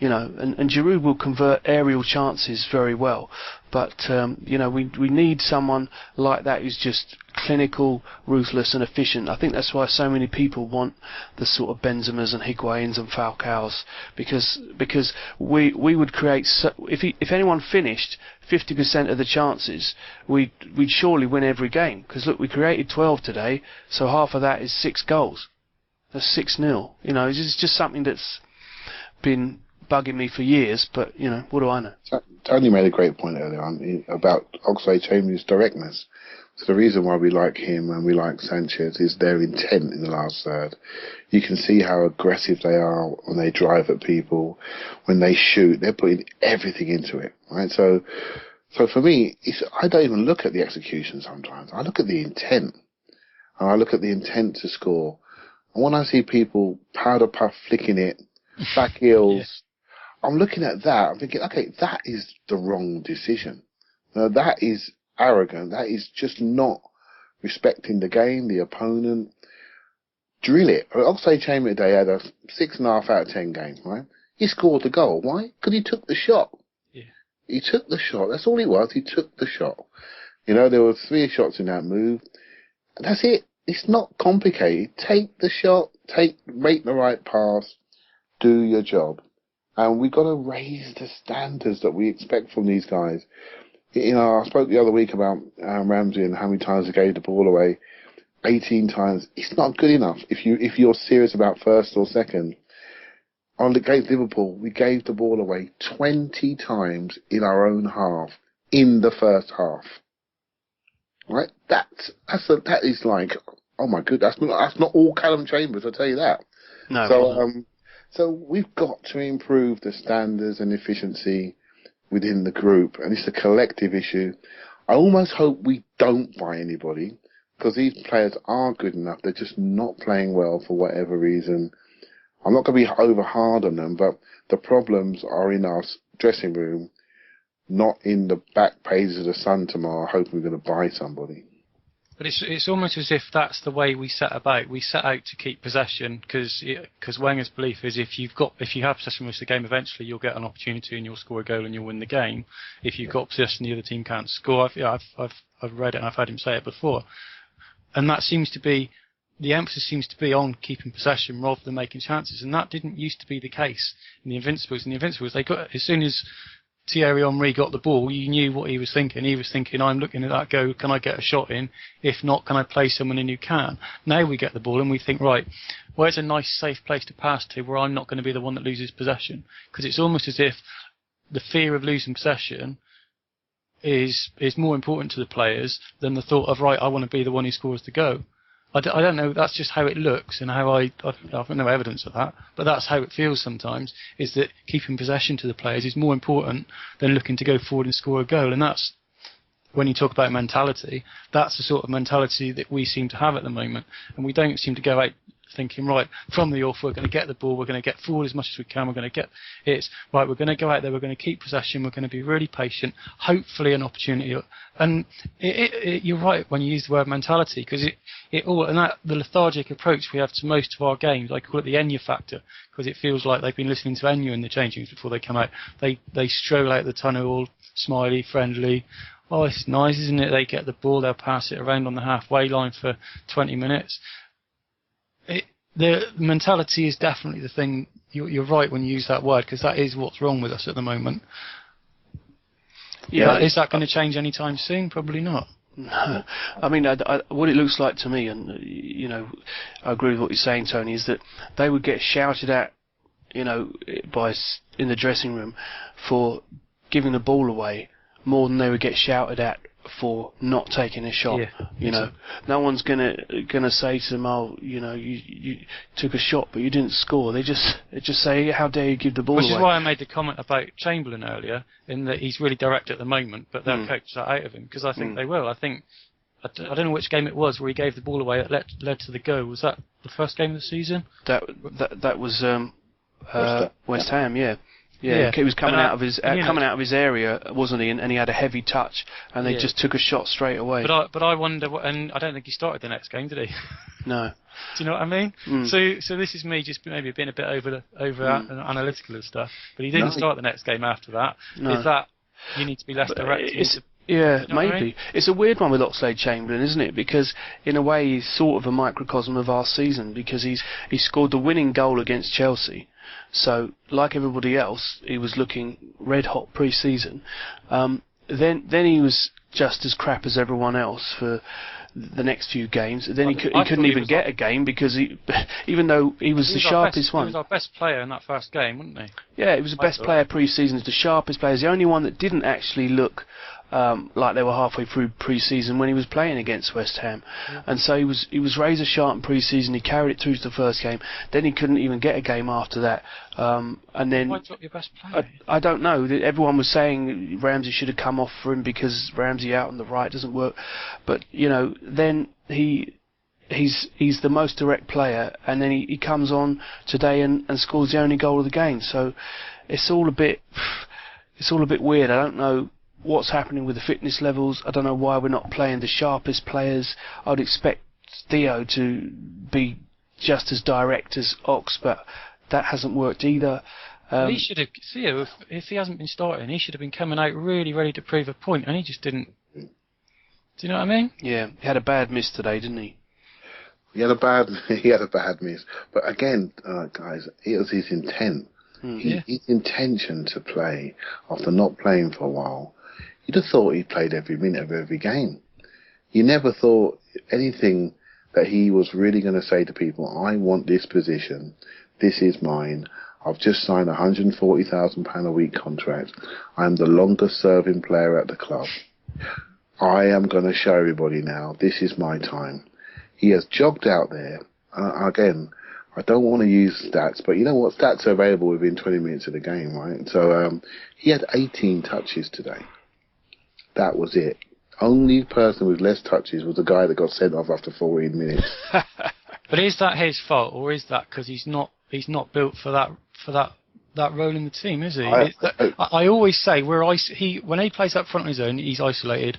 S1: And Giroud will convert aerial chances very well, but we need someone like that who's just clinical, ruthless and efficient. I think that's why so many people want the sort of Benzemas and Higuains and Falcaos, because we would create, if anyone finished 50% of the chances, we'd surely win every game, because look, we created 12 today, so half of that is 6 goals. That's 6-0. It's just something that's been bugging me for years, but what do I know?
S2: Tony made a great point earlier on about Oxlade-Chamberlain's directness. So the reason why we like him and we like Sanchez is their intent in the last third. You can see how aggressive they are when they drive at people, when they shoot. They're putting everything into it, right? So for me, I don't even look at the execution sometimes. I look at the intent, and I look at the intent to score. And when I see people powder puff flicking it, back heels. I'm looking at that, I'm thinking, okay, that is the wrong decision. That is arrogant. That is just not respecting the game, the opponent. Drill it. Oxlade-Chamberlain today had a 6.5 out of 10 game, right? He scored the goal. Why? Because he took the shot. Yeah. He took the shot. That's all it was. He took the shot. There were 3 shots in that move. That's it. It's not complicated. Take the shot. make the right pass, do your job. And we've got to raise the standards that we expect from these guys. You know, I spoke the other week about Ramsey and how many times he gave the ball away. 18 times. It's not good enough if you're serious about first or second. Against Liverpool, we gave the ball away 20 times in our own half in the first half. Right? That is like, oh my goodness, that's not all Callum Chambers, I'll tell you that.
S1: No.
S2: So we've got to improve the standards and efficiency within the group, and it's a collective issue. I almost hope we don't buy anybody, because these players are good enough. They're just not playing well for whatever reason. I'm not going to be over hard on them, but the problems are in our dressing room, not in the back pages of the Sun tomorrow, hoping we're going to buy somebody.
S3: But it's almost as if that's the way we set about. We set out to keep possession because Wenger's belief is if you have possession most of the game, eventually you'll get an opportunity and you'll score a goal and you'll win the game. If you've got possession, the other team can't score. I've read it and I've heard him say it before, and that seems to be. The emphasis seems to be on keeping possession rather than making chances, and that didn't used to be the case in the Invincibles. In the Invincibles, they got as soon as Thierry Henry got the ball, you knew what he was thinking. He was thinking, I'm looking at that go, can I get a shot in? If not, can I play someone in who can? Now we get the ball and we think, right, where's a nice, safe place to pass to where I'm not going to be the one that loses possession? Because it's almost as if the fear of losing possession is more important to the players than the thought of, right, I want to be the one who scores the goal. I don't know, that's just how it looks and how I've no evidence of that, but that's how it feels sometimes, is that keeping possession to the players is more important than looking to go forward and score a goal. And that's, when you talk about mentality, that's the sort of mentality that we seem to have at the moment. And we don't seem to go out thinking, right, from the off, we're going to get the ball, we're going to get forward as much as we can, we're going to get it's right, we're going to go out there, we're going to keep possession, we're going to be really patient, hopefully an opportunity. And you're right when you use the word mentality, because the lethargic approach we have to most of our games, I call it the Enya factor, because it feels like they've been listening to Enya in the changing rooms before they come out. They stroll out the tunnel all smiley, friendly. Oh, it's nice, isn't it? They get the ball, they'll pass it around on the halfway line for 20 minutes. The mentality is definitely the thing. You're right when you use that word, because that is what's wrong with us at the moment. Yeah, is that going to change anytime soon? Probably not.
S1: No. I mean, what it looks like to me, and I agree with what you're saying, Tony, is that they would get shouted at, in the dressing room for giving the ball away more than they would get shouted at for not taking a shot. No one's gonna say to them, "Oh, you took a shot, but you didn't score." They just say, "How dare you give the ball away?" Which
S3: is why I made the comment about Chamberlain earlier, in that he's really direct at the moment, but they'll coach that out of him, because I think they will. I don't know which game it was where he gave the ball away that led to the goal. Was that the first game of the season?
S1: That was West Ham. Yeah, he was coming out of his area, wasn't he? And he had a heavy touch, and they just took a shot straight away.
S3: But I wonder, and I don't think he started the next game, did he?
S1: No.
S3: Do you know what I mean? So this is me just maybe being a bit over analytical and stuff. But he didn't start the next game after that. No. Is that you need to be less direct?
S1: Maybe. I mean? It's a weird one with Oxlade-Chamberlain, isn't it? Because in a way he's sort of a microcosm of our season, because he scored the winning goal against Chelsea. So, like everybody else, he was looking red hot pre-season. Then he was just as crap as everyone else for the next few games. Then he couldn't even get a game, because even though he was the sharpest one.
S3: He was our best player in that first game, wasn't he?
S1: Yeah, he was the best player pre-season, the sharpest player. He's the only one that didn't actually look like they were halfway through pre-season when he was playing against West Ham. And so he was razor sharp in pre-season. He carried it through to the first game. Then he couldn't even get a game after that. And then
S3: why drop your best player?
S1: I don't know. Everyone was saying Ramsey should have come off for him because Ramsey out on the right doesn't work. But then he's the most direct player, and then he comes on today and scores the only goal of the game. So it's all a bit weird. I don't know what's happening with the fitness levels. I don't know why we're not playing the sharpest players. I'd expect Theo to be just as direct as Ox, but that hasn't worked either.
S3: He should have, Theo, if he hasn't been starting, he should have been coming out really ready to prove a point, and he just didn't. Do you know what I mean?
S1: Yeah, he had a bad miss today, didn't he?
S2: He had a bad he had a bad miss. But again, guys, it was his intent.
S3: Yeah.
S2: His intention to play after not playing for a while. You'd have thought he played every minute of every game. You never thought anything that he was really going to say to people, I want this position. This is mine. I've just signed a £140,000 a week contract. I'm the longest serving player at the club. I am going to show everybody now. This is my time. He has jogged out there. Again, I don't want to use stats, but you know what? Stats are available within 20 minutes of the game, right? So he had 18 touches today. That was it. Only person with less touches was the guy that got sent off after 14 minutes.
S3: But is that his fault, or is that because he's not built for that role in the team, is he? I always say when he plays up front on his own, he's isolated,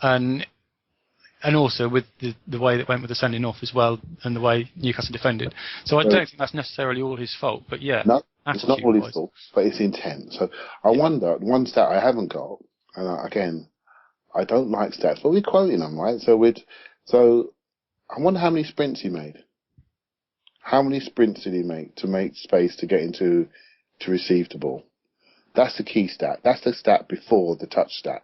S3: and also with the way that went with the sending off as well, and the way Newcastle defended. So I don't think that's necessarily all his fault. But yeah,
S2: no, it's not all his fault, but it's intent. So I wonder, one stat I haven't got, and again, I don't like stats, but we're quoting them, right? So I wonder how many sprints he made. How many sprints did he make to make space to get to receive the ball? That's the key stat. That's the stat before the touch stat,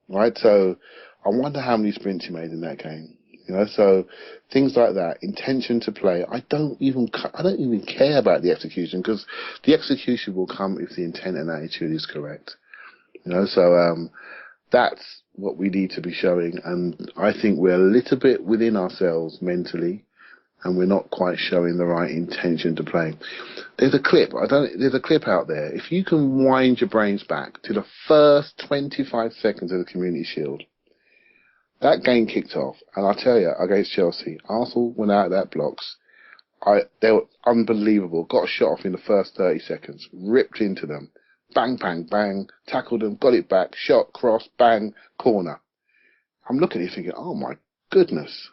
S2: right? So I wonder how many sprints he made in that game. You know, so things like that, intention to play. I don't even care about the execution, because the execution will come if the intent and attitude is correct. You know, so that's what we need to be showing, and I think we're a little bit within ourselves mentally, and we're not quite showing the right intention to play. There's a clip. There's a clip out there. If you can wind your brains back to the first 25 seconds of the Community Shield, that game kicked off, and I tell you, against Chelsea, Arsenal went out of that blocks. They were unbelievable. Got a shot off in the first 30 seconds, ripped into them, bang, bang, bang, tackled them, got it back, shot, cross, bang, corner. I'm looking at it thinking, oh my goodness.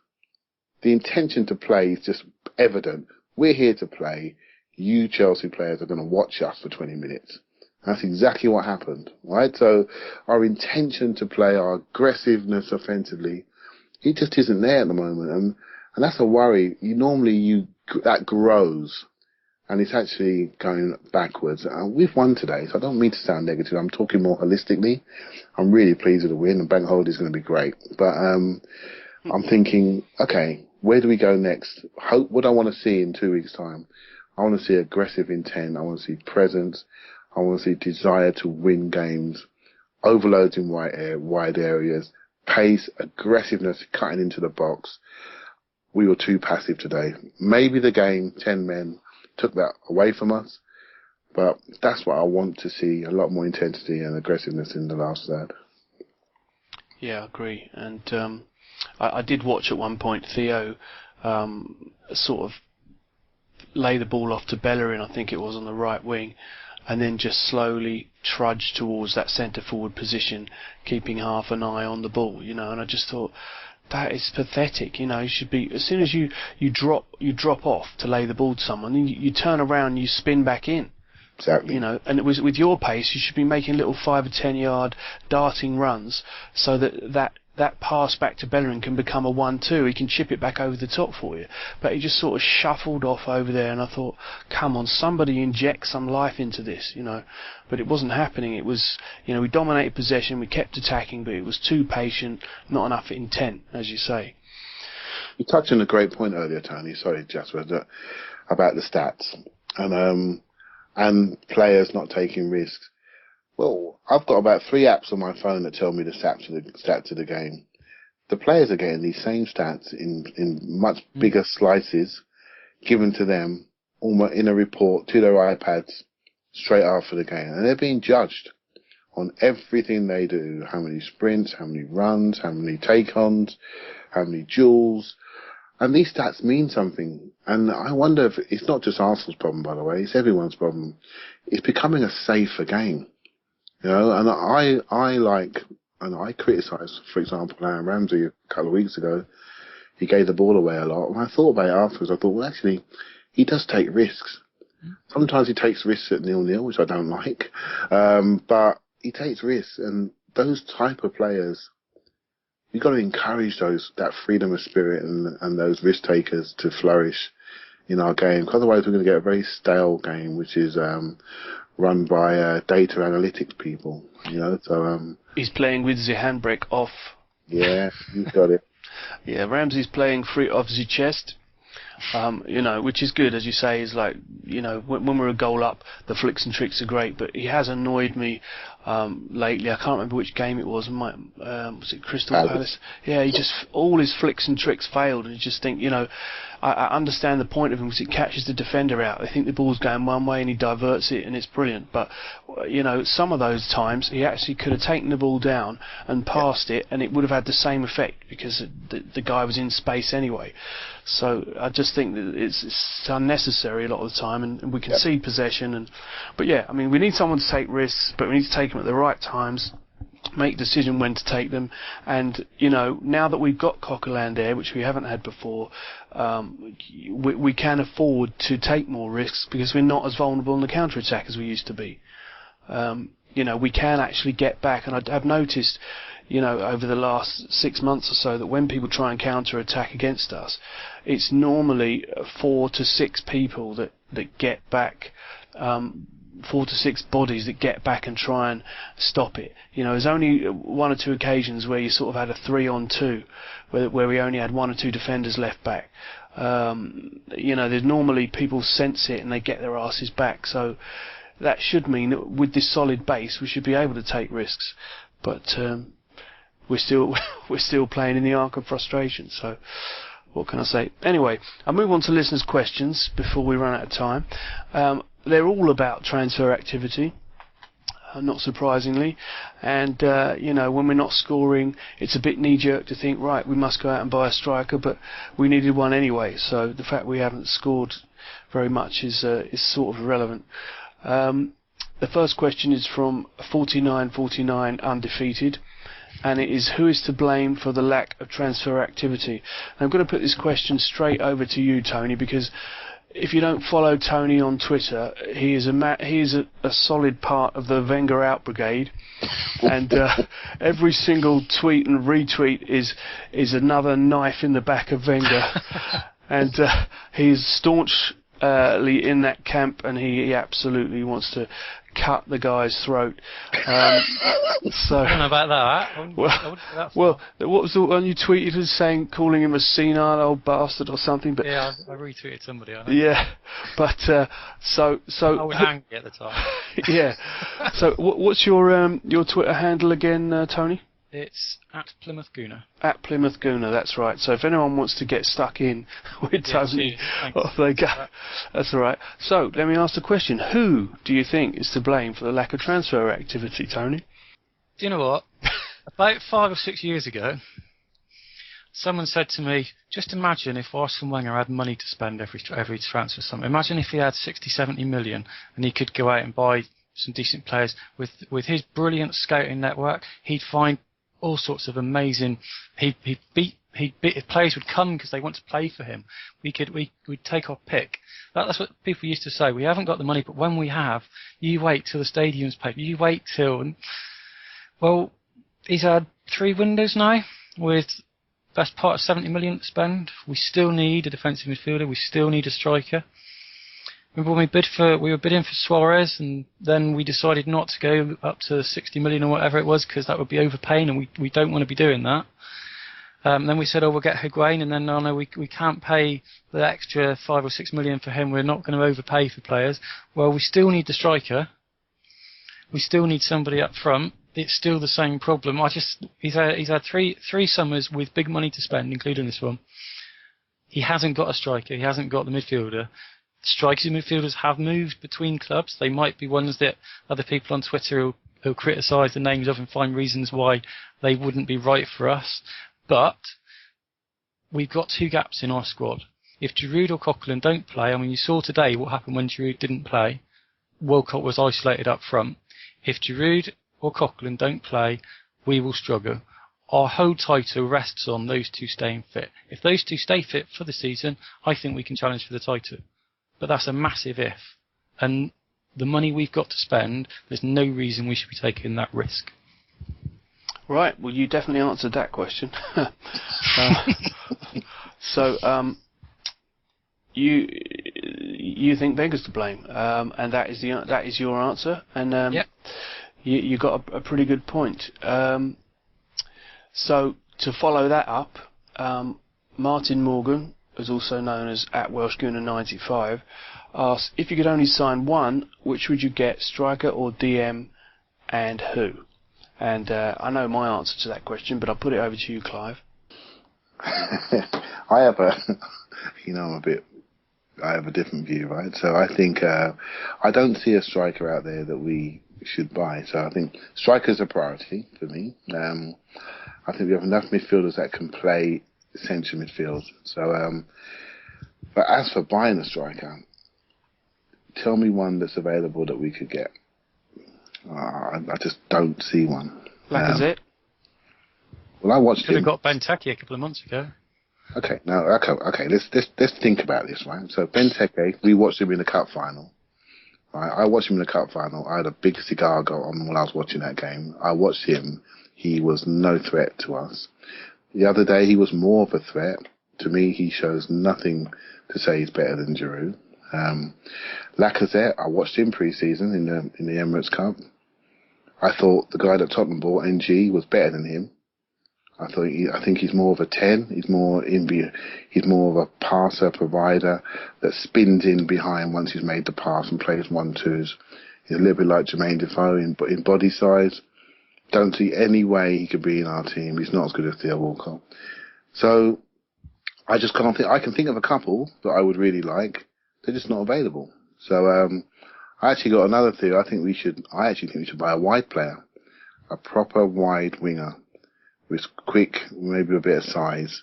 S2: The intention to play is just evident. We're here to play. You Chelsea players are going to watch us for 20 minutes. That's exactly what happened, right? So our intention to play, our aggressiveness offensively, it just isn't there at the moment. And that's a worry. That grows, and it's actually going backwards. We've won today, so I don't mean to sound negative. I'm talking more holistically. I'm really pleased with the win, and Bank Holiday is going to be great. But I'm thinking, okay, where do we go next? What I want to see in 2 weeks' time, I want to see aggressive intent. I want to see presence. I want to see desire to win games, overloads in wide areas, pace, aggressiveness, cutting into the box. We were too passive today. Maybe the game, 10 men, took that away from us, but that's what I want to see, a lot more intensity and aggressiveness in the last third.
S1: Yeah, I agree. And I did watch at one point Theo sort of lay the ball off to Bellerin, I think it was, on the right wing, and then just slowly trudge towards that centre forward position, keeping half an eye on the ball, you know. And I just thought, that is pathetic, you know. You should be, as soon as you drop off to lay the ball to someone, you turn around and you spin back in.
S2: Exactly.
S1: You know, and it was with your pace, you should be making little 5 or 10 yard darting runs, so that pass back to Bellerin can become a 1-2. He can chip it back over the top for you. But he just sort of shuffled off over there, and I thought, come on, somebody inject some life into this, you know. But it wasn't happening. It was, you know, we dominated possession, we kept attacking, but it was too patient, not enough intent, as you say.
S2: You touched on a great point earlier, Tony. Sorry, Jasper, about the stats and players not taking risks. Well, I've got about 3 apps on my phone that tell me the stats of the game. The players are getting these same stats in much bigger slices given to them almost in a report to their iPads straight after the game. And they're being judged on everything they do. How many sprints, how many runs, how many take-ons, how many duels. And these stats mean something. And I wonder if it's not just Arsenal's problem, by the way. It's everyone's problem. It's becoming a safer game. You know, and I criticised, for example, Aaron Ramsey a couple of weeks ago. He gave the ball away a lot. And I thought about it afterwards. I thought, well, actually, he does take risks. Sometimes he takes risks at 0-0, which I don't like. But he takes risks. And those type of players, you've got to encourage that freedom of spirit and those risk takers to flourish in our game. 'Cause otherwise, we're going to get a very stale game, which is run by data analytics people. So
S1: he's playing with the handbrake off.
S2: Yeah, you've got it.
S1: Yeah, Ramsey's playing free off the chest. Which is good, as you say. Is like, when we're a goal up, the flicks and tricks are great. But he has annoyed me lately. I can't remember which game it was. Was it Crystal Palace? Yeah, all his flicks and tricks failed, and you just think, I understand the point of him because it catches the defender out. They think the ball's going one way and he diverts it, and it's brilliant. But some of those times he actually could have taken the ball down and passed it, and it would have had the same effect because the guy was in space anyway. So I just think that it's unnecessary a lot of the time, and we concede possession. But yeah, I mean, we need someone to take risks, but we need to take them at the right times, make a decision when to take them. And now that we've got Coquelin there, which we haven't had before, we can afford to take more risks because we're not as vulnerable in the counter-attack as we used to be. We can actually get back, and I've noticed over the last 6 months or so that when people try and counter-attack against us, it's normally 4 to 6 people that get back, 4 to 6 bodies that get back and try and stop it. There's only 1 or 2 occasions where you sort of had a 3-on-2, where we only had 1 or 2 defenders left back. There's normally people sense it and they get their asses back. So that should mean that with this solid base, we should be able to take risks. But we're still playing in the arc of frustration. So what can I say? Anyway, I'll move on to listeners' questions before we run out of time. They're all about transfer activity, not surprisingly. And when we're not scoring, it's a bit knee-jerk to think, right, we must go out and buy a striker, but we needed one anyway. So the fact we haven't scored very much is sort of irrelevant. The first question is from 4949 Undefeated, and it is, who is to blame for the lack of transfer activity? And I'm going to put this question straight over to you, Tony, because if you don't follow Tony on Twitter, he is a solid part of the Wenger out brigade, and every single tweet and retweet is another knife in the back of Wenger, and he's staunchly in that camp, and he absolutely wants to cut the guy's throat. So
S3: I don't know about that.
S1: What was the one you tweeted as saying, calling him a senile old bastard or something? But
S3: yeah, I retweeted somebody. I know.
S1: Yeah, but so
S3: I was angry at the time.
S1: Yeah. So what's your Twitter handle again, Tony?
S3: It's at Plymouth Gooner.
S1: At Plymouth Gooner, that's right. So if anyone wants to get stuck in with Tony, off they go. That's all right. So let me ask the question: who do you think is to blame for the lack of transfer activity, Tony?
S3: Do you know what? About 5 or 6 years ago, someone said to me, just imagine if Arsene Wenger had money to spend every transfer summer. Imagine if he had 60, 70 million and he could go out and buy some decent players. With his brilliant scouting network, he'd find all sorts of amazing. Players would come because they want to play for him. We'd take our pick. That's what people used to say. We haven't got the money, but when we have, you wait till the stadium's paid. You wait till. Well, he's had 3 windows now with best part of 70 million to spend. We still need a defensive midfielder. We still need a striker. Remember when we were bidding for Suarez, and then we decided not to go up to 60 million or whatever it was because that would be overpaying, and we don't want to be doing that. Then we said, we'll get Higuain, and then no, we can't pay the extra 5 or 6 million for him. We're not going to overpay for players. Well, we still need the striker. We still need somebody up front. It's still the same problem. He's had three summers with big money to spend, including this one. He hasn't got a striker. He hasn't got the midfielder. Strikers and midfielders have moved between clubs. They might be ones that other people on Twitter who'll criticise the names of and find reasons why they wouldn't be right for us. But we've got 2 gaps in our squad. If Giroud or Coquelin don't play, I mean, you saw today what happened when Giroud didn't play. Walcott was isolated up front. If Giroud or Coquelin don't play, we will struggle. Our whole title rests on those 2 staying fit. If those 2 stay fit for the season, I think we can challenge for the title. But that's a massive if. And the money we've got to spend, there's no reason we should be taking that risk.
S1: Right. Well, you definitely answered that question. So you think Wenger's to blame, and that is your answer, and
S3: Yep.
S1: you got a pretty good point. So to follow that up, Martin Morgan, who's also known as @WelshGooner95, asks, if you could only sign one, which would you get, striker or DM, and who? And I know my answer to that question, but I'll put it over to you, Clive.
S2: I have a, I have a different view, right? So I think I don't see a striker out there that we should buy. So I think striker's a priority for me. I think we have enough midfielders that can play central midfield. So, but as for buying a striker, tell me one that's available that we could get. I just don't see one.
S1: Lacazette?
S2: Well, I watched
S3: Could
S2: him.
S3: have got Benteke a couple of months ago.
S2: Okay, now okay. Let's think about this, right? So Benteke, we watched him in the cup final. Right, I watched him in the cup final. I had a big cigar go on when I was watching that game. I watched him. He was no threat to us. The other day, he was more of a threat. To me, he shows nothing to say he's better than Giroud. Lacazette, I watched him pre-season in the Emirates Cup. I thought the guy that Tottenham bought, NG, was better than him. I think he's more of a 10. He's more of a passer, provider that spins in behind once he's made the pass and plays 1-2s. He's a little bit like Jermaine Defoe in body size. Don't see any way he could be in our team. He's not as good as Theo Walcott. So I just can't think. I can think of a couple that I would really like. They're just not available. So I actually got another theory. I actually think we should buy a wide player, a proper wide winger. With quick, maybe a bit of size,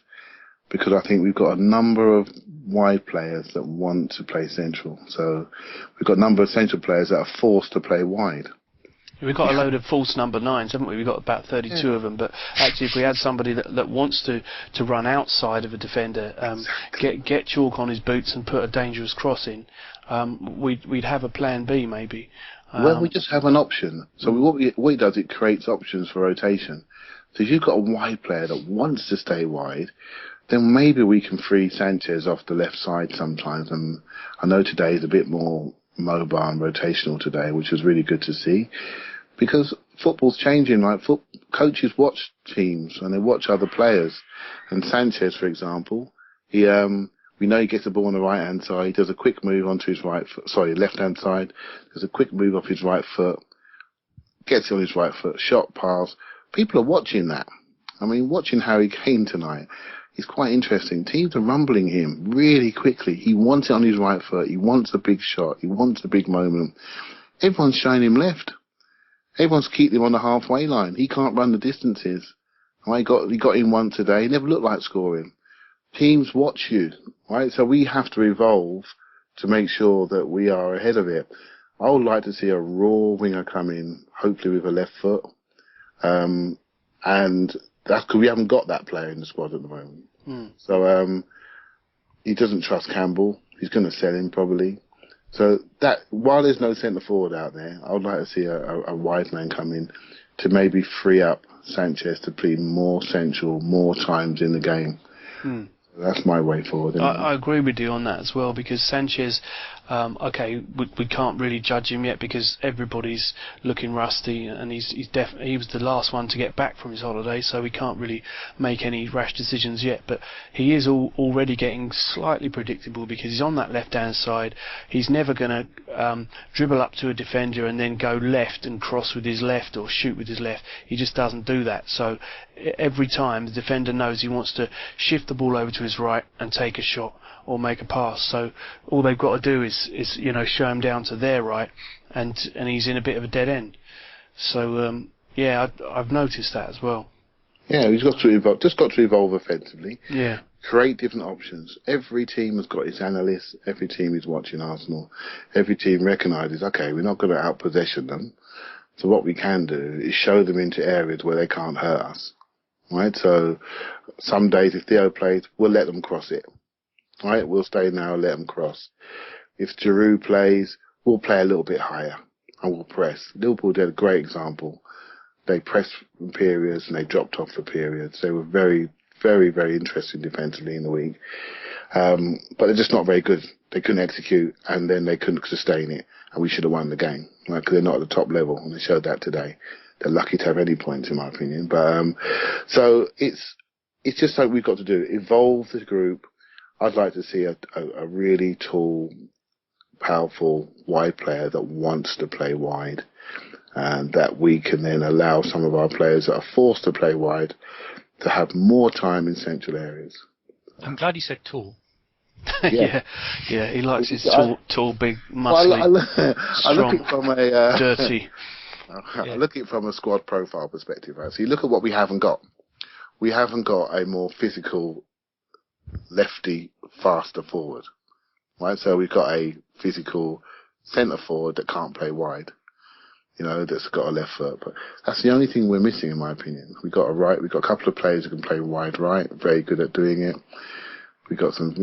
S2: because I think we've got a number of wide players that want to play central. So we've got a number of central players that are forced to play wide.
S1: We've got a load of false number 9s, haven't we? We've got about 32 of them. But actually, if we had somebody that wants to run outside of a defender, get chalk on his boots and put a dangerous cross in, we'd have a plan B maybe.
S2: Well, we just have an option. So what it does, it creates options for rotation. So if you've got a wide player that wants to stay wide, then maybe we can free Sanchez off the left side sometimes. And I know today is a bit more mobile and rotational today, which is really good to see. Because football's changing. Like coaches watch teams and they watch other players. And Sanchez, for example, we know he gets the ball on the right-hand side. He does a quick move onto his left-hand side. Does a quick move off his right foot. Gets it on his right foot. Shot, pass. People are watching that. I mean, watching Harry Kane tonight is quite interesting. Teams are rumbling him really quickly. He wants it on his right foot. He wants a big shot. He wants a big moment. Everyone's showing him left. Everyone's keeping him on the halfway line. He can't run the distances. He got in one today. He never looked like scoring. Teams watch you, right? So we have to evolve to make sure that we are ahead of it. I would like to see a raw winger come in, hopefully with a left foot. And that's because we haven't got that player in the squad at the moment. So he doesn't trust Campbell. He's going to sell him probably. So that while there's no centre forward out there, I would like to see a wide man come in to maybe free up Sanchez to play more central, more times in the game. That's my way forward.
S1: I agree with you on that as well, because Sanchez, we can't really judge him yet because everybody's looking rusty, and he was the last one to get back from his holiday, so we can't really make any rash decisions yet. But he is already getting slightly predictable because he's on that left-hand side. He's never going to dribble up to a defender and then go left and cross with his left or shoot with his left. He just doesn't do that. So every time the defender knows he wants to shift the ball over to his right and take a shot or make a pass. So all they've got to do is show him down to their right, and he's in a bit of a dead end. So I've noticed that as well.
S2: Yeah, he's got to evolve. Just got to evolve offensively.
S1: Yeah.
S2: Create different options. Every team has got its analysts. Every team is watching Arsenal. Every team recognises, okay, we're not going to out-possession them. So what we can do is show them into areas where they can't hurt us. Right? So some days if Theo plays, we'll let them cross it. Right? We'll stay now and let them cross. If Giroud plays, we'll play a little bit higher and we'll press. Liverpool did a great example. They pressed in periods and they dropped off for periods. They were very, very, very interesting defensively in the week. But they're just not very good. They couldn't execute, and then they couldn't sustain it, and we should have won the game, right? Because they're not at the top level, and they showed that today. They're lucky to have any points, in my opinion. But so it's just something we've got to do. Evolve the group. I'd like to see a really tall, powerful wide player that wants to play wide, and that we can then allow some of our players that are forced to play wide to have more time in central areas.
S3: I'm glad you said tall.
S1: Yeah, he likes his tall, big, muscly,
S2: I look at it from a
S1: dirty.
S2: I look at it from a squad profile perspective, right? So you look at what we haven't got. We haven't got a more physical, lefty, faster forward, right? So we've got a physical centre forward that can't play wide, that's got a left foot. But that's the only thing we're missing, in my opinion. We've got a couple of players who can play wide right, very good at doing it. We've got some,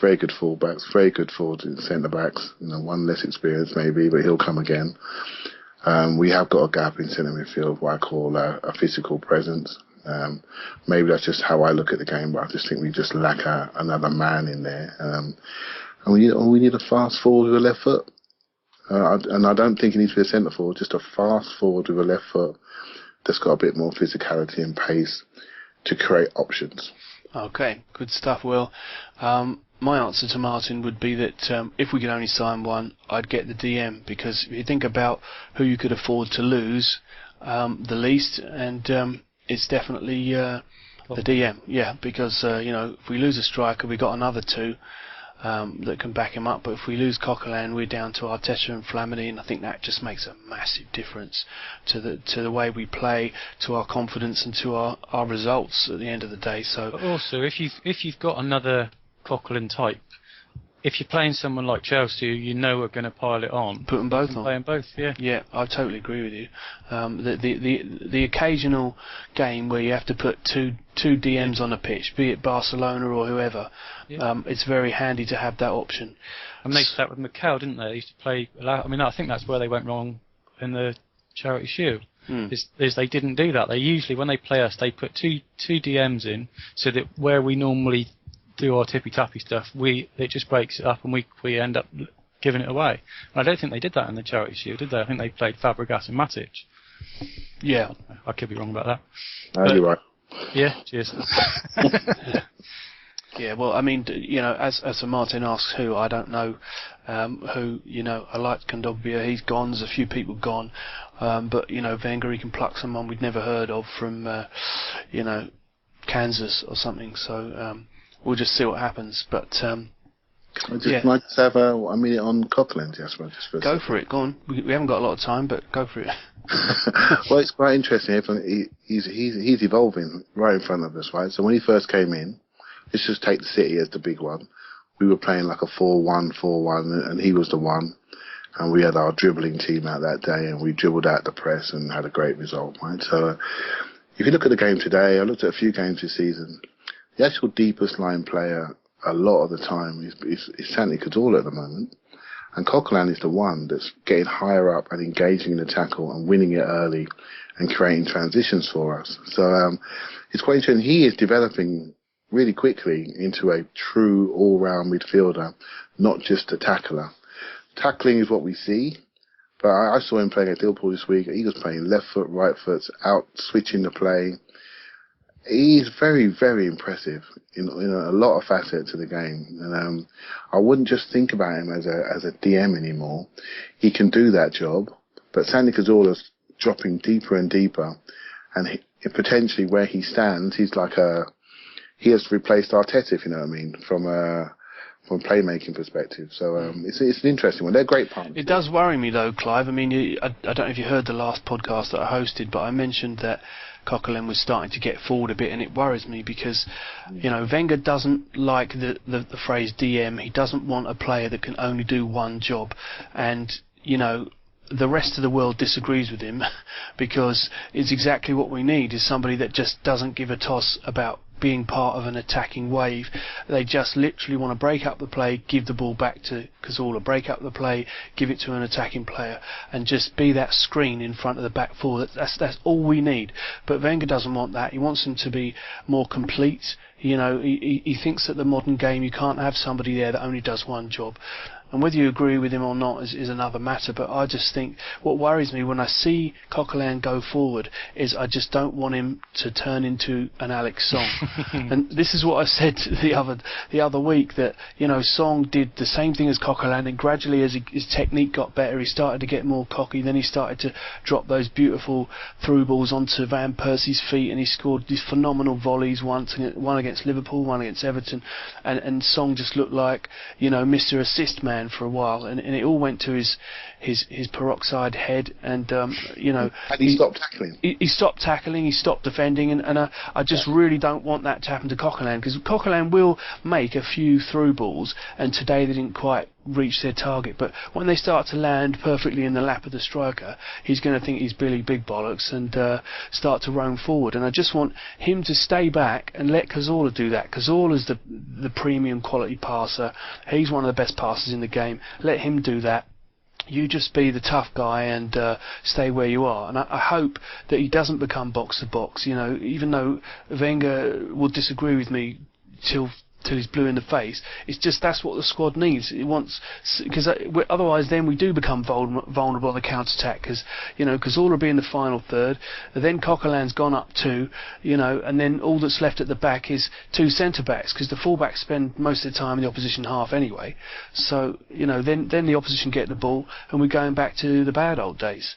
S2: very good fullbacks, very good forwards and centre backs. One less experienced maybe, but he'll come again. We have got a gap in centre midfield, what I call a physical presence. Maybe that's just how I look at the game, but I just think we just lack another man in there. And we need a fast forward with a left foot. And I don't think he needs to be a centre forward, just a fast forward with a left foot that's got a bit more physicality and pace to create options.
S1: Okay, good stuff, Will. My answer to Martin would be that if we could only sign one, I'd get the DM, because if you think about who you could afford to lose the least, and it's definitely the DM. Yeah, because if we lose a striker, we've got another two that can back him up. But if we lose Coquelin, we're down to Arteta and Flamini, and I think that just makes a massive difference to the way we play, to our confidence, and to our results at the end of the day. So,
S3: but also, if you've got another Coquelin type, if you're playing someone like Chelsea, are going to pile it on,
S1: put them both on.
S3: Play them both, yeah.
S1: Yeah, I totally agree with you. The occasional game where you have to put two DMs on a pitch, be it Barcelona or whoever, it's very handy to have that option.
S3: And they did that with Mikel, didn't they? They used to play. I think that's where they went wrong in the Charity Shield. Is they didn't do that. They usually, when they play us, they put two DMs in, so that where we normally do our tippy-tappy stuff, it just breaks it up, and we end up giving it away. And I don't think they did that in the Charity Shield, did they? I think they played Fabregas and Matic.
S1: Yeah.
S3: I could be wrong about that.
S2: No, you're right.
S3: Yeah, cheers.
S1: Yeah, well, I mean, as Martin asks who, I don't know who, I like Kondogbia, he's gone, there's a few people gone, but, Wenger, he can pluck someone we'd never heard of from, Kansas or something, so we'll just see what happens, but...
S2: I'd like to have a minute on Coquelin, Jasper.
S1: Go for it, go on. We haven't got a lot of time, but go for it.
S2: Well, it's quite interesting. He's evolving right in front of us, right? So when he first came in, let's just take the City as the big one. We were playing like a 4-1, and he was the one. And we had our dribbling team out that day, and we dribbled out the press and had a great result, right? So if you look at the game today, I looked at a few games this season, the actual deepest line player a lot of the time is Santi Cazorla at the moment. And Coquelin is the one that's getting higher up and engaging in the tackle and winning it early and creating transitions for us. So it's quite interesting. He is developing really quickly into a true all-round midfielder, not just a tackler. Tackling is what we see, but I saw him playing at Liverpool this week. He was playing left foot, right foot, out switching the play. He's very, very impressive in a lot of facets of the game, and I wouldn't just think about him as a DM anymore. He can do that job, but Santi Cazorla's dropping deeper and deeper, and potentially where he stands, he has replaced Arteta, if you know what I mean, from a playmaking perspective. So it's an interesting one. They're great partners.
S1: It does worry me though, Clive. I mean, I don't know if you heard the last podcast that I hosted, but I mentioned that Coquelin was starting to get forward a bit, and it worries me because, Wenger doesn't like the phrase DM. He doesn't want a player that can only do one job, and the rest of the world disagrees with him because it's exactly what we need, is somebody that just doesn't give a toss about being part of an attacking wave. They just literally want to break up the play, give the ball back to Cazorla, break up the play, give it to an attacking player, and just be that screen in front of the back four. That's all we need. But Wenger doesn't want that. He wants them to be more complete. You know, he thinks that the modern game, you can't have somebody there that only does one job. And whether you agree with him or not is another matter, but I just think what worries me when I see Coquelin go forward is I just don't want him to turn into an Alex Song. And this is what I said the other week, that, you know, Song did the same thing as Coquelin, and gradually as his technique got better, he started to get more cocky, then he started to drop those beautiful through balls onto Van Persie's feet, and he scored these phenomenal volleys, one against Liverpool, one against Everton, and Song just looked like, you know, Mr. Assist Man for a while, and it all went to his peroxide head, and you know,
S2: and he stopped tackling.
S1: He stopped tackling, he stopped defending, and I just really don't want that to happen to Coquelin, because Coquelin will make a few through balls, and today they didn't quite reach their target, but when they start to land perfectly in the lap of the striker, he's going to think he's Billy Big Bollocks and start to roam forward. And I just want him to stay back and let Cazorla do that. Cazorla's the premium quality passer. He's one of the best passers in the game. Let him do that. You just be the tough guy and stay where you are. And I hope that he doesn't become box to box. You know, even though Wenger will disagree with me till he's blue in the face, it's just that's what the squad needs. It wants, because otherwise then we do become vulnerable on the counter attack, because, you know, Cazorla will be in the final third, then Coquelin's gone up two, you know, and then all that's left at the back is two centre backs, because the full backs spend most of the time in the opposition half anyway. So, you know, then the opposition get the ball and we're going back to the bad old days,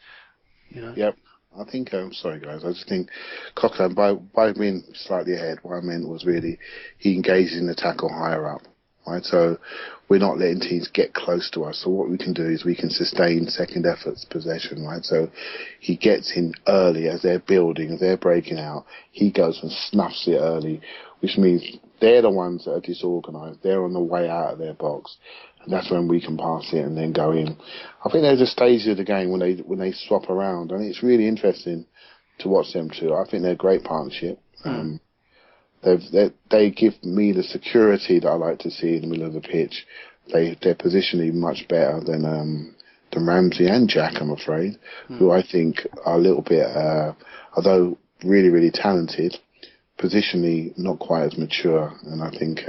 S1: you know.
S2: Yep. I think, sorry guys, I just think Coquelin, by being slightly ahead, what I meant was really he engaged in the tackle higher up, right? So we're not letting teams get close to us. So what we can do is we can sustain second efforts possession, right? So he gets in early as they're building, as they're breaking out. He goes and snuffs it early, which means they're the ones that are disorganised. They're on the way out of their box. And that's when we can pass it and then go in. I think there's a stage of the game when they swap around, and it's really interesting to watch them two. I think they're a great partnership. They give me the security that I like to see in the middle of the pitch. They're positionally much better than Ramsey and Jack, I'm afraid, who I think are a little bit, although really, really talented, positionally not quite as mature. And I think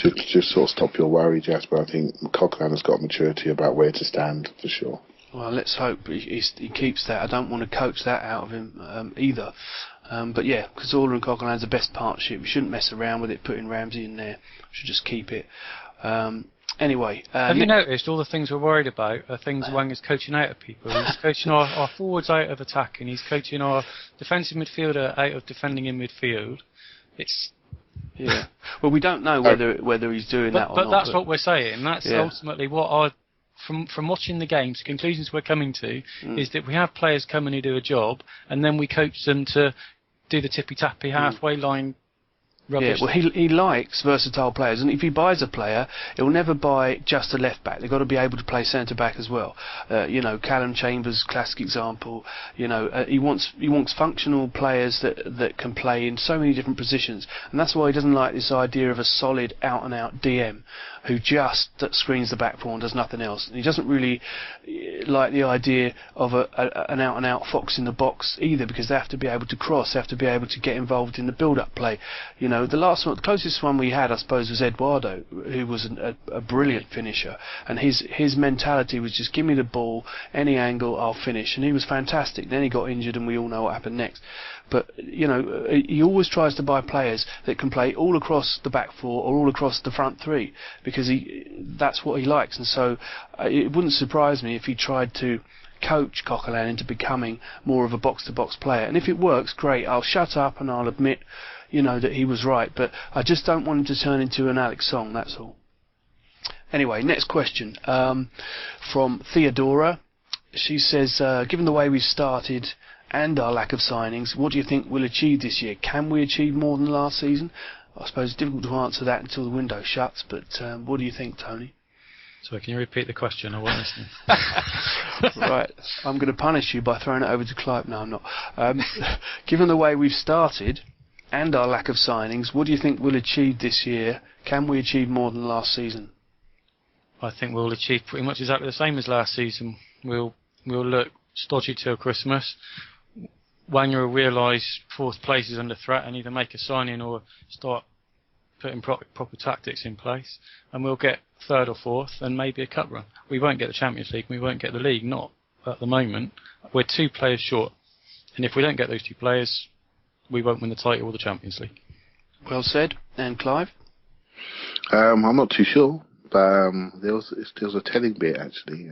S2: to just sort of stop your worry, Jasper, I think Coquelin has got maturity about where to stand, for sure.
S1: Well, let's hope he keeps that. I don't want to coach that out of him either. But yeah, Cazorla and Coquelin's the best partnership. We shouldn't mess around with it, putting Ramsey in there. We should just keep it. Anyway.
S3: Have you noticed all the things we're worried about are things Wenger's coaching out of people? He's coaching our forwards out of attacking. He's coaching our defensive midfielder out of defending in midfield. It's...
S1: Yeah. Well, we don't know whether he's doing that or not.
S3: But that's what we're saying. That's ultimately what from watching the games, the conclusions we're coming to is that we have players come in who do a job, and then we coach them to do the tippy-tappy halfway line rubbish.
S1: Yeah, well, he likes versatile players, and if he buys a player, he'll never buy just a left back. They've got to be able to play centre back as well. You know, Callum Chambers, classic example. You know, he wants functional players that can play in so many different positions, and that's why he doesn't like this idea of a solid out and out DM who just screens the back four and does nothing else. And he doesn't really like the idea of an out and out fox in the box either, because they have to be able to cross, they have to be able to get involved in the build up play. You know, the closest one we had, I suppose, was Eduardo, who was a brilliant finisher, and his mentality was just give me the ball, any angle, I'll finish, and he was fantastic. Then he got injured, and we all know what happened next. But, you know, he always tries to buy players that can play all across the back four or all across the front three, because that's what he likes. And so it wouldn't surprise me if he tried to coach Coquelin into becoming more of a box-to-box player. And if it works, great. I'll shut up and I'll admit, you know, that he was right. But I just don't want him to turn into an Alex Song, that's all. Anyway, next question from Theodora. She says, given the way we've started and our lack of signings, what do you think we'll achieve this year? Can we achieve more than last season? I suppose it's difficult to answer that until the window shuts, but what do you think, Tony?
S3: Sorry, can you repeat the question? I wasn't listening.
S1: Right, I'm going to punish you by throwing it over to Clive. No, I'm not. Given the way we've started and our lack of signings, what do you think we'll achieve this year? Can we achieve more than last season?
S3: I think we'll achieve pretty much exactly the same as last season. We'll look stodgy till Christmas. Wenger will realise fourth place is under threat and either make a signing or start putting proper tactics in place, and we'll get third or fourth and maybe a cup run. We won't get the Champions League, we won't get the league, not at the moment. We're 2 players short, and if we don't get those 2 players, we won't win the title or the Champions League.
S1: Well said. And Clive?
S2: I'm not too sure, but there was a telling bit actually.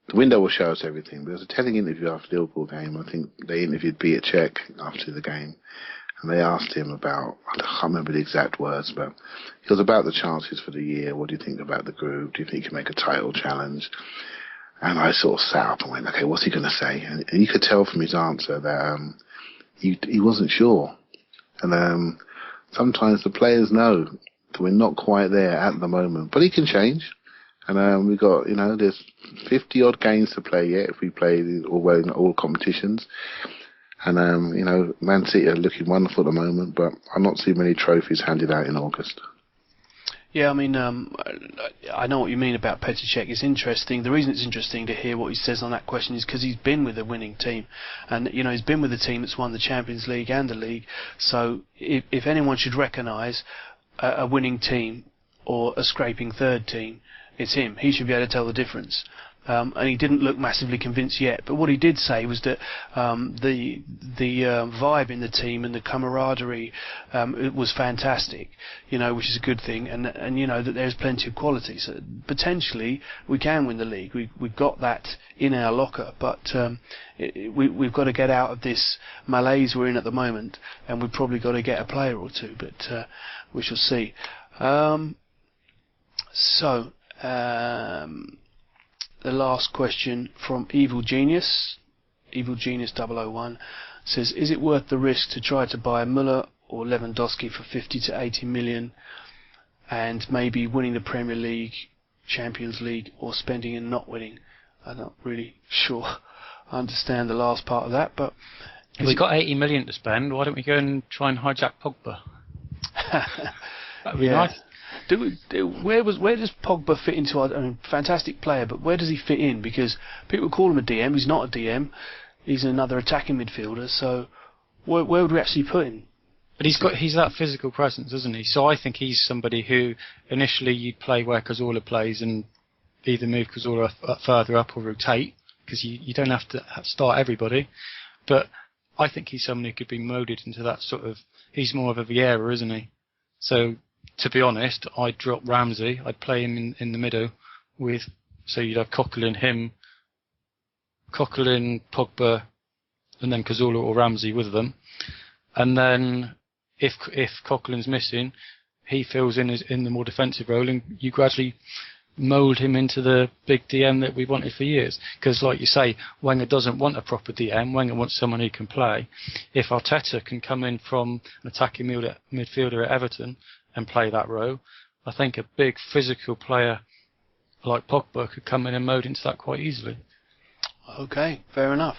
S2: The window will show us everything, but there was a telling interview after the Liverpool game. I think they interviewed Peter Cech after the game, and they asked him about, I can't remember the exact words, but it was about the chances for the year. What do you think about the group? Do you think you can make a title challenge? And I sort of sat up and went, okay, what's he going to say? And you could tell from his answer that he wasn't sure. And sometimes the players know that we're not quite there at the moment, but it can change. And we've got, there's 50 odd games to play yet if we play in all competitions. And, Man City are looking wonderful at the moment, but I'm not seeing many trophies handed out in August.
S1: Yeah, I mean, I know what you mean about Petr Cech. It's interesting. The reason it's interesting to hear what he says on that question is because he's been with a winning team. And, he's been with a team that's won the Champions League and the league. So if anyone should recognise a winning team or a scraping third team, it's him. He should be able to tell the difference. And he didn't look massively convinced yet. But what he did say was that the vibe in the team and the camaraderie it was fantastic, which is a good thing, and that there's plenty of quality. So potentially we can win the league. We've got that in our locker, but we've got to get out of this malaise we're in at the moment, and we've probably got to get a player or two. But we shall see. The last question from Evil Genius 001 says, is it worth the risk to try to buy Müller or Lewandowski for 50 to 80 million and maybe winning the Premier League, Champions League, or spending and not winning? I'm not really sure I understand the last part of that, but
S3: we've got 80 million to spend. Why don't we go and try and hijack Pogba? That'd be nice. Where does Pogba fit into our... fantastic player, but where does he fit in? Because people call him a DM. He's not a DM. He's another attacking midfielder. So where would we actually put him? But he's that physical presence, isn't he? So I think he's somebody who initially you'd play where Cazorla plays and either move Cazorla further up or rotate, because you don't have to start everybody. But I think he's someone who could be moulded into that sort of... He's more of a Vieira, isn't he? So... to be honest, I'd drop Ramsey. I'd play him in the middle with, so you'd have Coquelin, Pogba, and then Cazorla or Ramsey with them. And then if Coquelin's missing, he fills in the more defensive role, and you gradually mould him into the big DM that we wanted for years. Because, like you say, Wenger doesn't want a proper DM. Wenger wants someone who can play. If Arteta can come in from an attacking midfielder at Everton and play that role, I think a big physical player like Pogba could come in and mould into that quite easily.
S1: Okay, fair enough.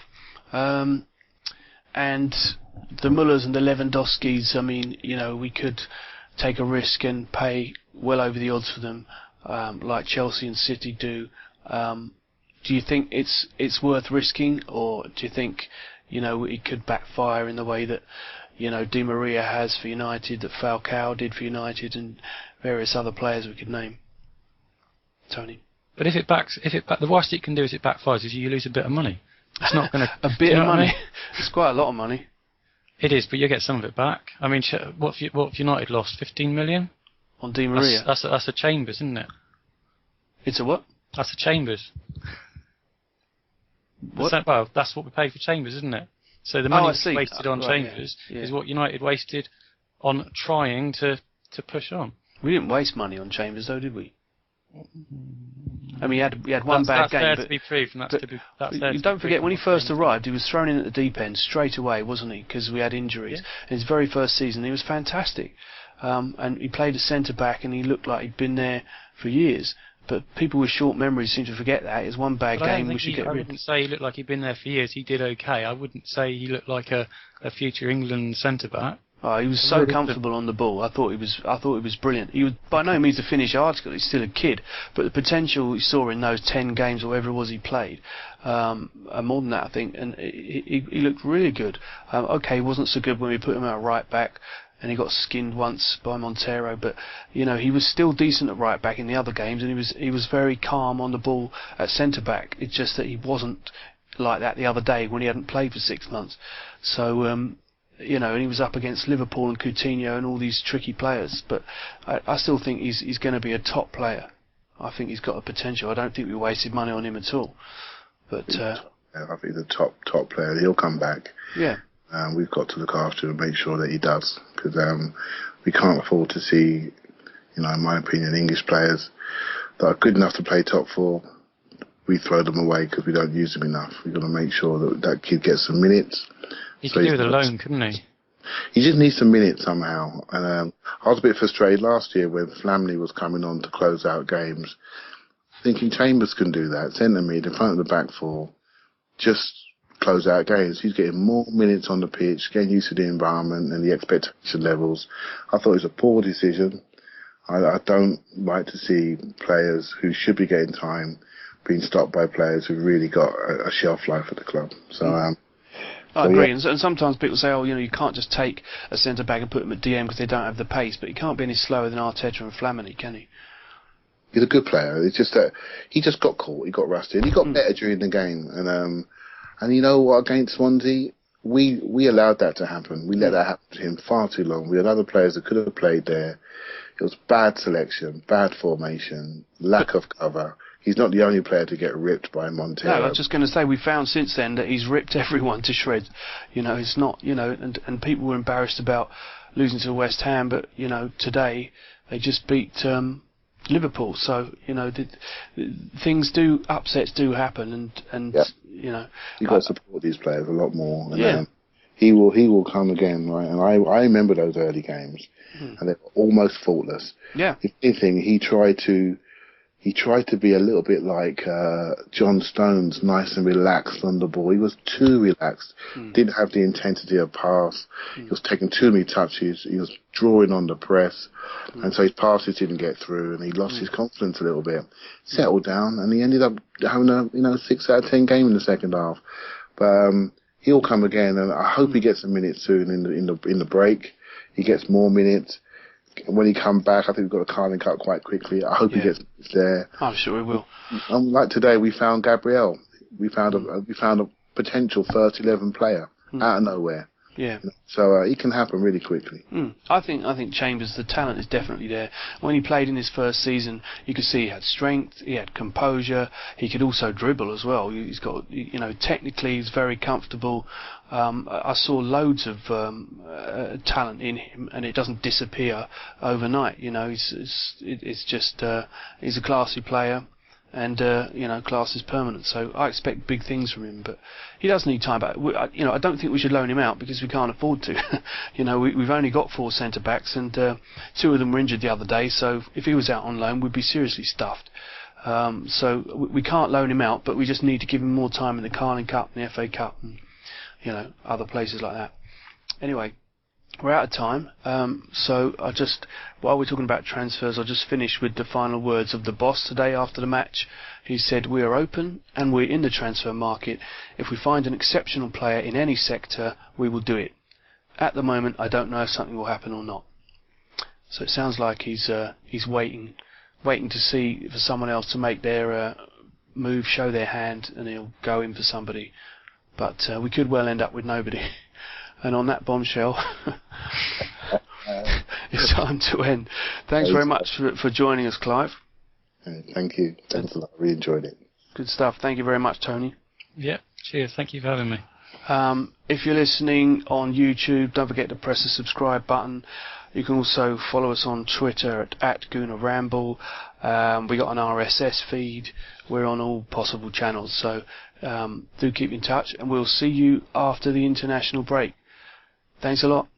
S1: And the Müllers and the Lewandowskis, I mean, we could take a risk and pay well over the odds for them, like Chelsea and City do. Do you think it's worth risking, or do you think it could backfire in the way that Di Maria has for United, that Falcao did for United, and various other players we could name? Tony.
S3: But the worst it can do is it backfires, is you lose a bit of money. It's not going to
S1: a bit of money. It's quite a lot of money.
S3: It is, but you get some of it back. I mean, what if United lost 15 million
S1: on Di Maria?
S3: That's a Chambers, isn't it?
S1: It's a what?
S3: That's a Chambers.
S1: What?
S3: That's what we paid for Chambers, isn't it? So the money wasted on Chambers
S1: is
S3: what United wasted on trying to push on.
S1: We didn't waste money on Chambers, though, did we? I mean, we had one bad game.
S3: That's there to be proved, and
S1: don't forget, when he first arrived, he was thrown in at the deep end straight away, wasn't he? Because we had injuries. Yeah. In his very first season, he was fantastic. And he played as centre-back, and he looked like he'd been there for years. But people with short memories seem to forget that. It's one bad game we should get rid of.
S3: I wouldn't say he looked like he'd been there for years. He did okay. I wouldn't say he looked like a future England centre-back.
S1: Oh, he was so comfortable on the ball. I thought he was brilliant. He was by no means a finished article. He's still a kid, but the potential he saw in those 10 games or whatever it was he played, and more than that, I think, and he looked really good. Okay, he wasn't so good when we put him out right back, and he got skinned once by Montero, but he was still decent at right back in the other games, and he was very calm on the ball at centre back. It's just that he wasn't like that the other day when he hadn't played for 6 months. So. And he was up against Liverpool and Coutinho and all these tricky players. But I still think he's going to be a top player. I think he's got a potential. I don't think we wasted money on him at all. But
S2: I think the top player. He'll come back.
S1: Yeah.
S2: We've got to look after him and make sure that he does, because we can't afford to see, in my opinion, English players that are good enough to play top four. We throw them away because we don't use them enough. We've got to make sure that kid gets some minutes.
S3: He could do with a loan, couldn't he?
S2: He just needs some minutes somehow. And I was a bit frustrated last year when Flamley was coming on to close out games, thinking Chambers can do that. Centre mid in front of the back four, just close out games. He's getting more minutes on the pitch, getting used to the environment and the expectation levels. I thought it was a poor decision. I don't like to see players who should be getting time being stopped by players who've really got a shelf life at the club. So
S1: I agree, yeah. And sometimes people say, you can't just take a centre back and put them at DM because they don't have the pace, but he can't be any slower than Arteta and Flamini, can he?
S2: He's a good player. It's just that he just got caught, he got rusty, and he got better during the game. And you know what, against Swansea, we allowed that to happen. We let that happen to him far too long. We had other players that could have played there. It was bad selection, bad formation, lack of cover. He's not the only player to get ripped by Montero.
S1: No, I was just going to say, we found since then that he's ripped everyone to shreds. It's not, and people were embarrassed about losing to West Ham, but, today they just beat Liverpool. So, upsets do happen, and
S2: You've got to support these players a lot more. And,
S1: yeah.
S2: He will come again, right? And I remember those early games, and they were almost faultless.
S1: Yeah.
S2: If anything, he tried to be a little bit like John Stones, nice and relaxed on the ball. He was too relaxed. Didn't have the intensity of pass. He was taking too many touches. He was drawing on the press. And so his passes didn't get through, and he lost his confidence a little bit. Settled down, and he ended up having a 6 out of 10 game in the second half. But he'll come again, and I hope he gets a minute soon in the break. He gets more minutes. When he comes back, I think we've got a Carling Cup quite quickly. I hope he gets there.
S1: I'm sure he will.
S2: Like today, we found Gabriel. We found a potential first 11 player out of nowhere.
S1: Yeah.
S2: So it can happen really quickly.
S1: I think Chambers, the talent is definitely there. When he played in his first season, you could see he had strength, he had composure, he could also dribble as well. He's got, technically he's very comfortable. I saw loads of talent in him, and it doesn't disappear overnight. It's just he's a classy player. And class is permanent, so I expect big things from him. But he does need time. But I don't think we should loan him out because we can't afford to. We've only got 4 centre backs, and 2 of them were injured the other day. So if he was out on loan, we'd be seriously stuffed. So we can't loan him out, but we just need to give him more time in the Carling Cup and the FA Cup, and other places like that. Anyway. We're out of time, so while we're talking about transfers, I'll just finish with the final words of the boss today after the match. He said, "We are open and we're in the transfer market. If we find an exceptional player in any sector, we will do it. At the moment, I don't know if something will happen or not." So it sounds like he's waiting to see for someone else to make their move, show their hand, and he'll go in for somebody. But we could well end up with nobody. And on that bombshell, it's time to end. Thanks very much for joining us, Clive.
S2: Thank you. Thanks a lot. I really enjoyed it.
S1: Good stuff. Thank you very much, Tony.
S3: Yeah, cheers. Thank you for having me.
S1: If you're listening on YouTube, don't forget to press the subscribe button. You can also follow us on Twitter at Gooner Ramble. We got an RSS feed. We're on all possible channels. So do keep in touch, and we'll see you after the international break. Thanks a lot.